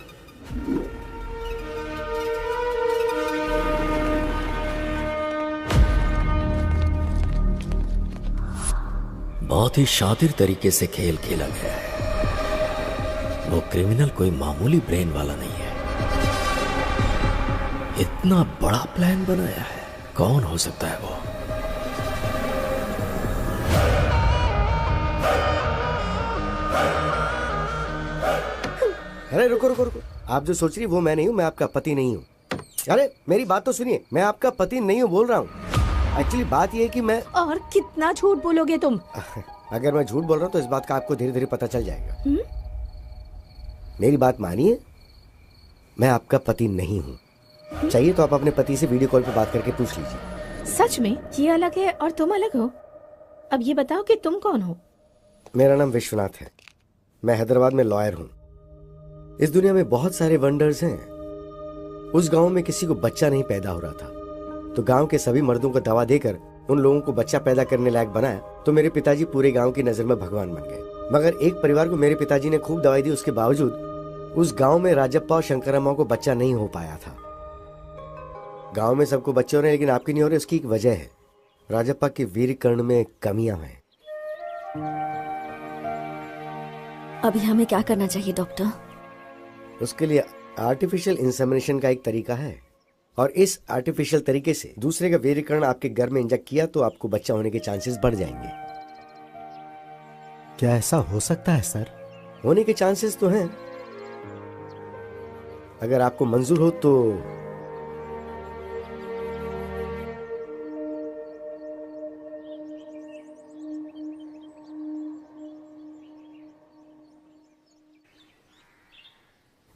Speaker 1: बहुत ही शातिर तरीके से खेल खेला गया है। वो क्रिमिनल कोई मामूली ब्रेन वाला नहीं है। इतना बड़ा प्लान बनाया है। कौन हो सकता है वो?
Speaker 10: अरे रुको रुको रुको, आप जो सोच रही वो मैं नहीं हूँ, मैं आपका पति नहीं हूँ। अरे मेरी बात तो सुनिए, मैं आपका पति नहीं हूँ बोल रहा हूँ। एक्चुअली बात ये है कि मैं
Speaker 7: और कितना झूठ बोलोगे तुम?
Speaker 10: अगर मैं झूठ बोल रहा हूँ तो इस बात का आपको धीरे धीरे पता चल जाएगा। मेरी बात मानिए, मैं आपका पति नहीं हूँ। चाहिए तो आप अपने पति से वीडियो कॉल पे बात करके पूछ लीजिए।
Speaker 7: सच में ये अलग है और तुम अलग हो? अब ये बताओ कि तुम कौन हो?
Speaker 10: मेरा नाम विश्वनाथ है। मैं हैदराबाद में लॉयर हूँ। इस दुनिया में बहुत सारे वंडर्स हैं। उस गांव में किसी को बच्चा नहीं पैदा हो रहा था, तो गांव के सभी मर्दों को दवा देकर उन लोगों को बच्चा पैदा करने लायक बनाया। तो मेरे पिताजी पूरे गांव की नजर में भगवान बन गए। मगर एक परिवार को मेरे पिताजी ने खूब दवाई दी, उसके बावजूद उस गांव में राजप्पा और शंकरम्मा को बच्चा नहीं हो पाया था। गांव में सबको बच्चे हो रहे हैं लेकिन आपके नहीं हो रहे। उसकी एक वजह है, राजप्पा के वीर कर्ण में कमियां हैं।
Speaker 8: अभी हमें क्या करना चाहिए डॉक्टर?
Speaker 10: उसके लिए आर्टिफिशियल इंसेमिनेशन का एक तरीका है, और इस आर्टिफिशियल तरीके से दूसरे का वीर्यकर्ण आपके घर में इंजेक्ट किया तो आपको बच्चा होने के चांसेस बढ़ जाएंगे।
Speaker 11: क्या ऐसा हो सकता है सर?
Speaker 10: होने के चांसेस तो हैं। अगर आपको मंजूर हो तो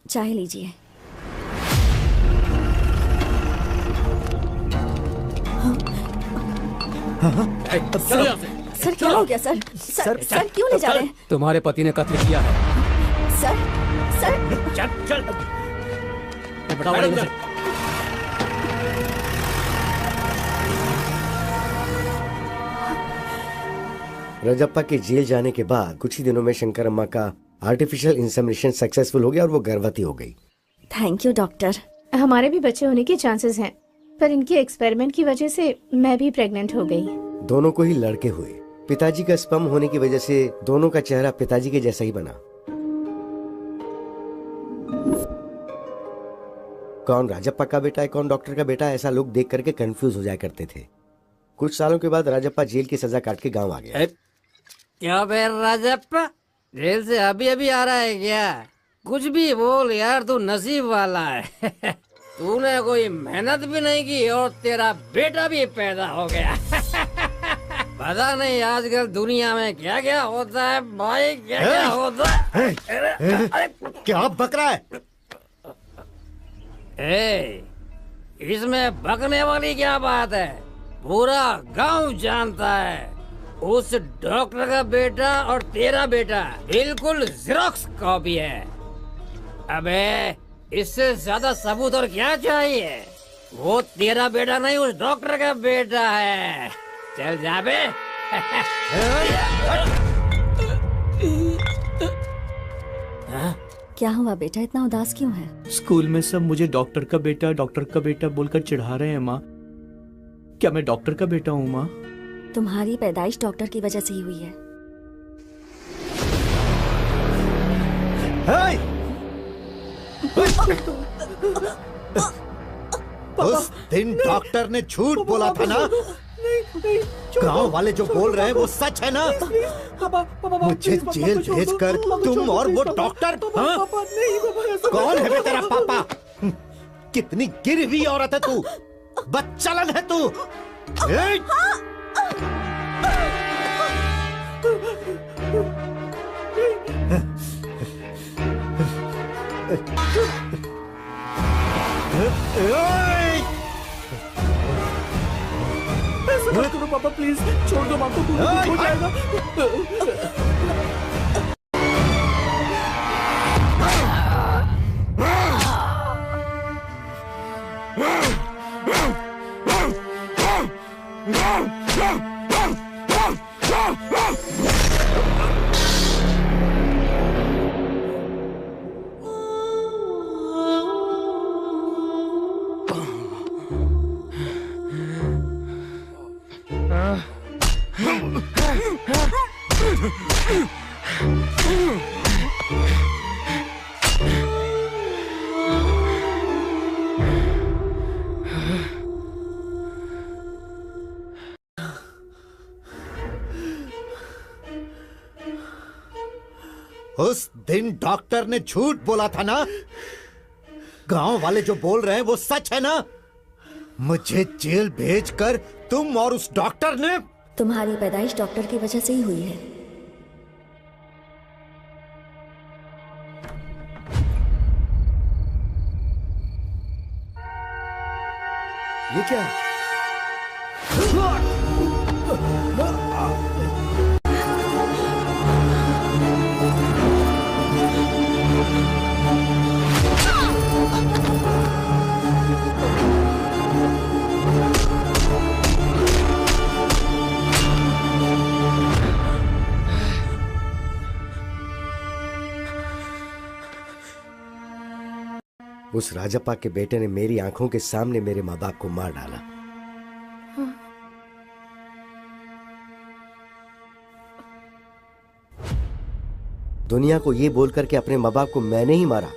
Speaker 8: चाय लीजिए। सर क्या हो गया सर? सर क्यों ले जा रहे हैं?
Speaker 6: तुम्हारे पति ने कत्ल किया है।
Speaker 8: सर
Speaker 4: चल
Speaker 10: राजप्पा के जेल जाने के बाद कुछ ही दिनों में शंकरम्मा का आर्टिफिशियल इंसेमिनेशन सक्सेसफुल हो गया और वो गर्भवती हो गई।
Speaker 8: Thank you doctor.
Speaker 7: हमारे भी बच्चे होने के चांसेस हैं, पर इनके एक्सपेरिमेंट की वजह से मैं भी प्रेग्नेंट हो गई।
Speaker 10: दोनों को ही लड़के हुए। पिताजी का स्पर्म होने की वजह से दोनों का चेहरा पिताजी के जैसा ही बना। कौन राजप्पा का बेटा है, कौन डॉक्टर का बेटा है, ऐसा लोग देख करके कंफ्यूज हो जाया करते थे। कुछ सालों के बाद राजप्पा जेल की सजा काट के गांव आ गया।
Speaker 13: क्या बे राजप्पा, जेल से अभी अभी आ रहा है क्या? कुछ भी बोल यार, तू नसीब वाला है। तूने कोई मेहनत भी नहीं की और तेरा बेटा भी पैदा हो गया। पता नहीं आजकल दुनिया में क्या क्या होता है भाई, क्या क्या होता है।
Speaker 11: क्या बक रहा है?
Speaker 13: इसमें बकने वाली क्या बात है? पूरा गांव जानता है उस डॉक्टर का बेटा और तेरा बेटा बिल्कुल ज़ेरॉक्स कॉपी है। अबे इससे ज्यादा सबूत और क्या चाहिए? वो तेरा बेटा नहीं, उस डॉक्टर का बेटा है। चल जा बे।
Speaker 8: क्या हुआ बेटा, इतना उदास क्यों है?
Speaker 9: स्कूल में सब मुझे डॉक्टर का बेटा बोलकर चिढ़ा रहे हैं माँ। क्या मैं डॉक्टर का बेटा हूँ माँ?
Speaker 8: तुम्हारी पैदाइश डॉक्टर की वजह से ही हुई है।
Speaker 11: उस दिन डॉक्टर ने झूठ बोला था ना? गांव वाले जो बोल रहे हैं वो सच है ना? मुझे जेल भेजकर तुम और वो डॉक्टर, हाँ? कौन है बे तेरा पापा? कितनी गिरी हुई औरत है तू, बच्चालन है तू।
Speaker 9: ऐसा मत करो पापा, प्लीज छोड़ दो, आपको कुछ हो जाएगा।
Speaker 11: उस दिन डॉक्टर ने झूठ बोला था ना? गांव वाले जो बोल रहे हैं वो सच है ना? मुझे जेल भेजकर तुम और उस डॉक्टर ने...
Speaker 8: तुम्हारी पैदाइश डॉक्टर की वजह से ही हुई है।
Speaker 10: ये क्या है? उस राजप्पा के बेटे ने मेरी आंखों के सामने मेरे माँ बाप को मार डाला। दुनिया को ये बोलकर के अपने माँ बाप को मैंने ही मारा,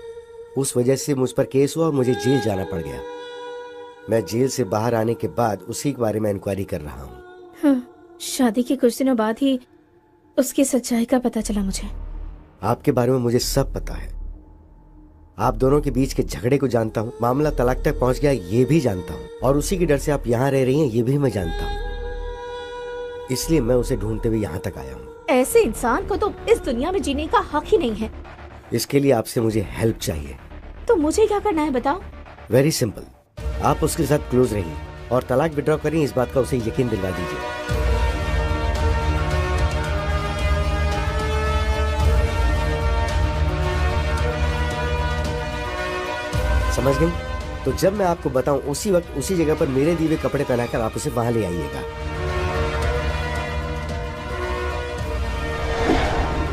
Speaker 10: उस वजह से मुझ पर केस हुआ और मुझे जेल जाना पड़ गया। मैं जेल से बाहर आने के बाद उसी के बारे में इंक्वायरी कर रहा हूँ।
Speaker 7: हाँ, शादी के कुछ दिनों बाद ही उसकी सच्चाई का पता चला मुझे।
Speaker 10: आपके बारे में मुझे सब पता है। आप दोनों के बीच के झगड़े को जानता हूँ, मामला तलाक तक पहुँच गया ये भी जानता हूँ, और उसी के डर से आप यहाँ रह रही हैं ये भी मैं जानता हूँ। इसलिए मैं उसे ढूंढते हुए यहाँ तक आया हूँ।
Speaker 7: ऐसे इंसान को तो इस दुनिया में जीने का हक ही नहीं है।
Speaker 10: इसके लिए आपसे मुझे हेल्प चाहिए।
Speaker 7: तो मुझे क्या करना है बताओ?
Speaker 10: वेरी सिंपल, आप उसके साथ क्लोज रहिए और तलाक विड्रॉ करिए, इस बात का उसे यकीन दिलवा दीजिए। समझ गई? तो जब मैं आपको बताऊं उसी वक्त उसी जगह पर मेरे दिए हुए कपड़े पहनाकर आप उसे वहां ले आइएगा।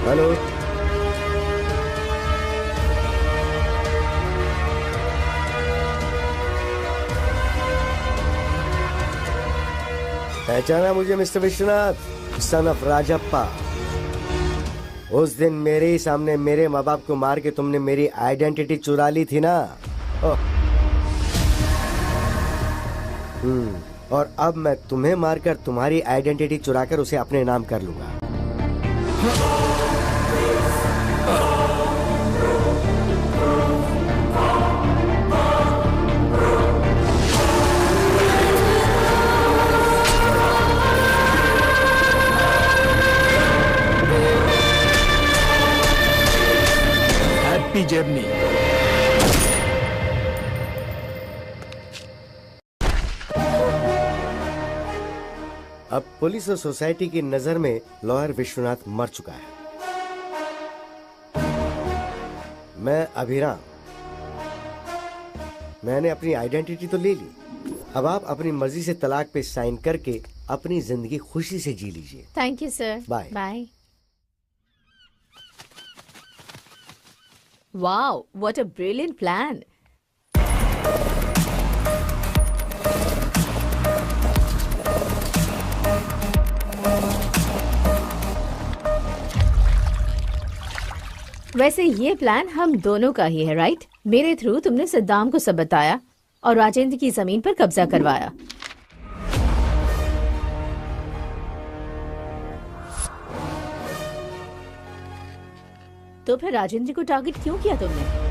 Speaker 10: हेलो, पहचाना मुझे mister Vishwanath, son of Rajappa? उस दिन मेरे ही सामने मेरे माँ बाप को मार के तुमने मेरी आइडेंटिटी चुरा ली थी ना? और अब मैं तुम्हें मारकर तुम्हारी आइडेंटिटी चुराकर उसे अपने नाम कर लूंगा।
Speaker 11: Happy journey.
Speaker 10: अब पुलिस और सोसाइटी की नजर में लॉयर विश्वनाथ मर चुका है। मैं अभिराम, मैंने अपनी आइडेंटिटी तो ले ली, अब आप अपनी मर्जी से तलाक पे साइन करके अपनी जिंदगी खुशी से जी लीजिए।
Speaker 7: Thank you sir.
Speaker 10: Bye
Speaker 7: bye. Wow, what a brilliant plan. वैसे ये प्लान हम दोनों का ही है, राइट? मेरे थ्रू तुमने सद्दाम को सब बताया और राजेंद्र की जमीन पर कब्जा करवाया। तो फिर राजेंद्र को टारगेट क्यों किया तुमने?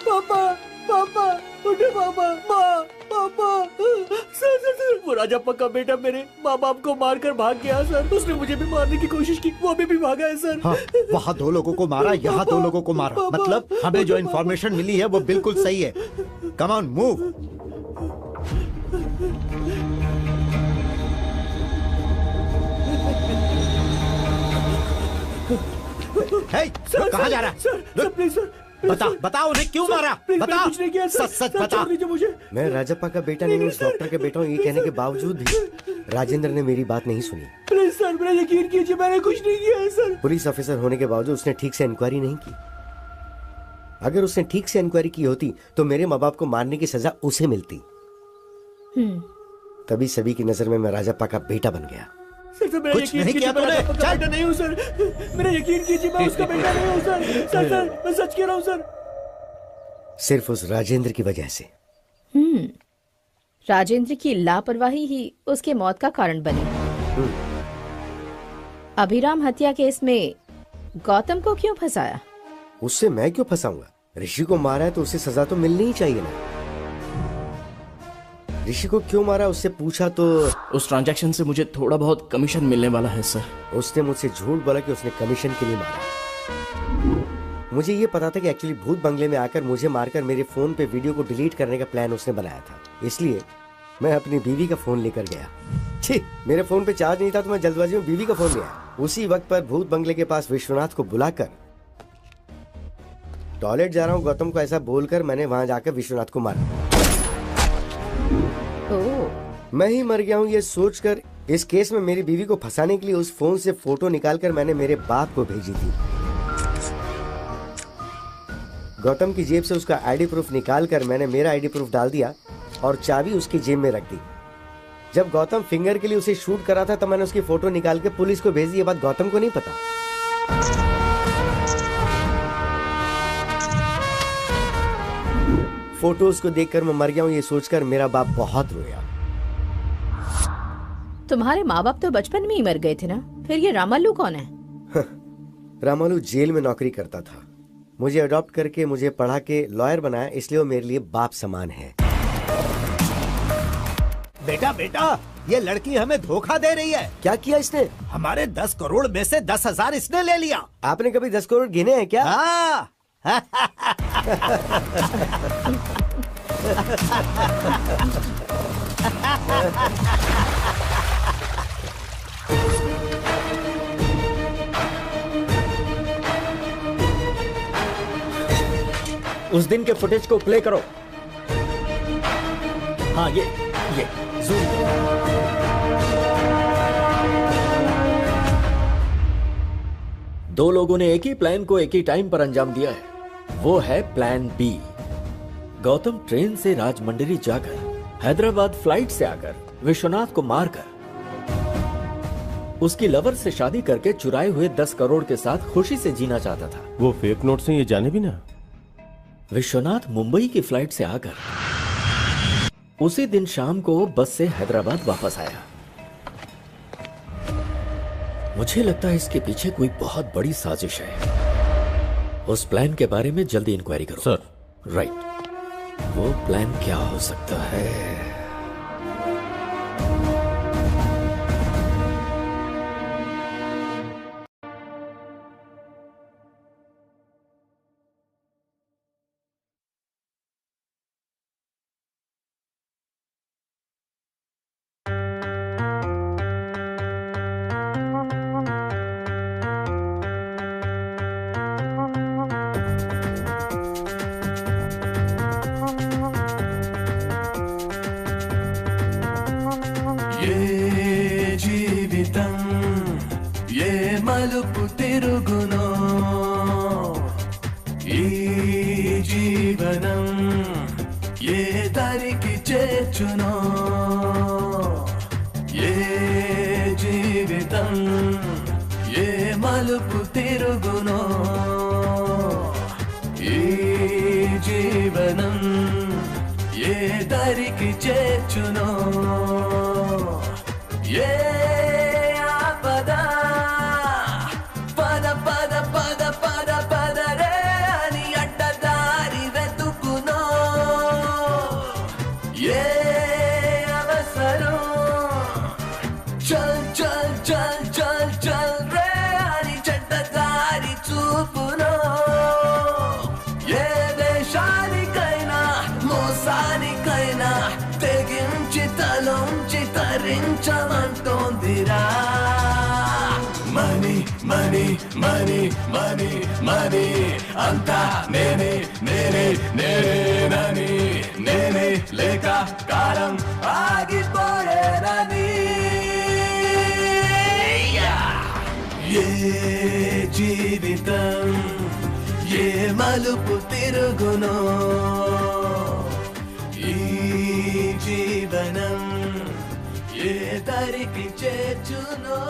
Speaker 12: पापा, पापा, उठे पापा, माँ, पापा। सर, सर, सर, वो राजप्पा का बेटा मेरे माँ बाप को मारकर भाग गया सर। उसने मुझे भी मारने की कोशिश की, वो अभी भी भागा है सर।
Speaker 11: हाँ, वहाँ 2 लोगों को मारा, यहाँ 2 लोगों को मारा। मतलब हमें जो इन्फॉर्मेशन मिली है वो बिल्कुल सही है। Come on, move.
Speaker 12: कहाँ जा रहा है? सर, प्लीज सर,
Speaker 11: बता बता उन्हें क्यों मारा, बता,
Speaker 12: कुछ नहीं किया सर,
Speaker 11: सच बता।
Speaker 12: मुझे
Speaker 10: मैं राजप्पा का बेटा नहीं हूँ, उस डॉक्टर के बेटा हूँ। ये कहने के बावजूद भी राजेंद्र ने मेरी बात नहीं सुनी।
Speaker 12: प्लीज सर, मेरा यकीन कीजिए, मैंने कुछ नहीं किया है सर।
Speaker 10: पुलिस ऑफिसर होने के बावजूद उसने ठीक से इंक्वायरी नहीं की। अगर उसने ठीक से इंक्वायरी की होती तो मेरे माँ बाप को मारने की सजा उसे मिलती। तभी सभी की नजर में मैं राजप्पा का बेटा बन गया।
Speaker 12: सर मेरा
Speaker 11: कुछ
Speaker 12: यकीन
Speaker 11: नहीं
Speaker 12: कीजिए,
Speaker 11: किया
Speaker 12: मैं
Speaker 11: तूने?
Speaker 12: राजप्पा का बेटा नहीं हूँ सर। मेरा यकीन कीजिए, मैं उसका बेटा नहीं हूँ सर। सर मैं सच कह रहा हूँ सर।
Speaker 10: सिर्फ उस राजेंद्र की वजह से।
Speaker 7: राजेंद्र की लापरवाही ही उसके मौत का कारण बनी। अभिराम हत्या केस में गौतम को क्यों फंसाया?
Speaker 10: उससे मैं क्यों फंसाऊंगा? ऋषि को मारा है तो उसे सजा तो मिलनी ही चाहिए ना। ऋषि को क्यों मारा उससे पूछा तो
Speaker 9: उस ट्रांजैक्शन से मुझे थोड़ा बहुत कमीशन मिलने वाला है सर।
Speaker 10: उसने मुझसे झूठ बोला कि उसने कमीशन के लिए मारा। मुझे ये पता था कि एक्चुअली भूत बंगले में आकर मुझे मारकर मेरे फोन पे वीडियो को डिलीट करने का प्लान उसने बनाया था। इसलिए मैं अपनी बीवी का फोन लेकर गया। छी, मेरे फोन पे चार्ज नहीं था तो मैं जल्दबाजी में बीवी का फोन लिया। उसी वक्त पर भूत बंगले के पास विश्वनाथ को बुलाकर टॉयलेट जा रहा हूँ गौतम को ऐसा बोलकर मैंने वहां जाकर विश्वनाथ को मारा। मैं ही मर गया हूँ ये सोचकर इस केस में मेरी बीवी को फंसाने के लिए उस फोन से फोटो निकालकर मैंने मेरे बाप को भेजी थी। गौतम की जेब से उसका आईडी प्रूफ निकालकर मैंने मेरा आईडी प्रूफ डाल दिया और चाबी उसकी जेब में रख दी। जब गौतम फिंगर के लिए उसे शूट करा था तब मैंने उसकी फोटो निकाल के पुलिस को भेज दी। ये बात गौतम को नहीं पता। फोटोज को देखकर मैं मर गया हूँ ये सोचकर मेरा बाप बहुत रोया।
Speaker 7: तुम्हारे माँ बाप तो बचपन में ही मर गए थे ना, फिर ये रामालू कौन है?
Speaker 10: रामालू जेल में नौकरी करता था। मुझे अडॉप्ट करके मुझे पढ़ा के लॉयर बनाया, इसलिए वो मेरे लिए बाप समान है।
Speaker 11: बेटा बेटा, ये लड़की हमें धोखा दे रही है।
Speaker 10: क्या किया इसने?
Speaker 11: हमारे 10 करोड़ में से 10,000 इसने ले लिया।
Speaker 10: आपने कभी 10 करोड़ गिने हैं क्या?
Speaker 11: हाँ।
Speaker 1: उस दिन के फुटेज को प्ले करो। हाँ ये जूम करो। दो लोगों ने एक ही प्लान को एक ही टाइम पर अंजाम दिया है। वो है प्लान बी। गौतम ट्रेन से राजमंड्री जाकर हैदराबाद फ्लाइट से आकर विश्वनाथ को मारकर उसकी लवर से शादी करके चुराए हुए 10 करोड़ के साथ खुशी से जीना चाहता था।
Speaker 3: वो फेक नोट से ये जाने भी ना।
Speaker 1: विश्वनाथ मुंबई की फ्लाइट से आकर उसी दिन शाम को बस से हैदराबाद वापस आया। मुझे लगता है इसके पीछे कोई बहुत बड़ी साजिश है। उस प्लान के बारे में जल्दी इंक्वायरी करो।
Speaker 3: सर।
Speaker 1: राइट, वो प्लान क्या हो सकता है?
Speaker 14: మలుపు తిరుగునో ఈ జీవనం ఏ దారికి చేర్చునో ఏ జీవితం ఏ మలుపు తిరుగునో ఈ జీవనం ఏ దారికి చేర్చునో ఏ తరించమంటోందిరా money money money money money అంతా నేనే నేనే నేనేనని నేనే లేక కాలం ఆగిపోయేనని ఏ జీవితం ఏ మలుపు తిరుగునో ఈ జీవనం ఏ దారికి చేర్చునో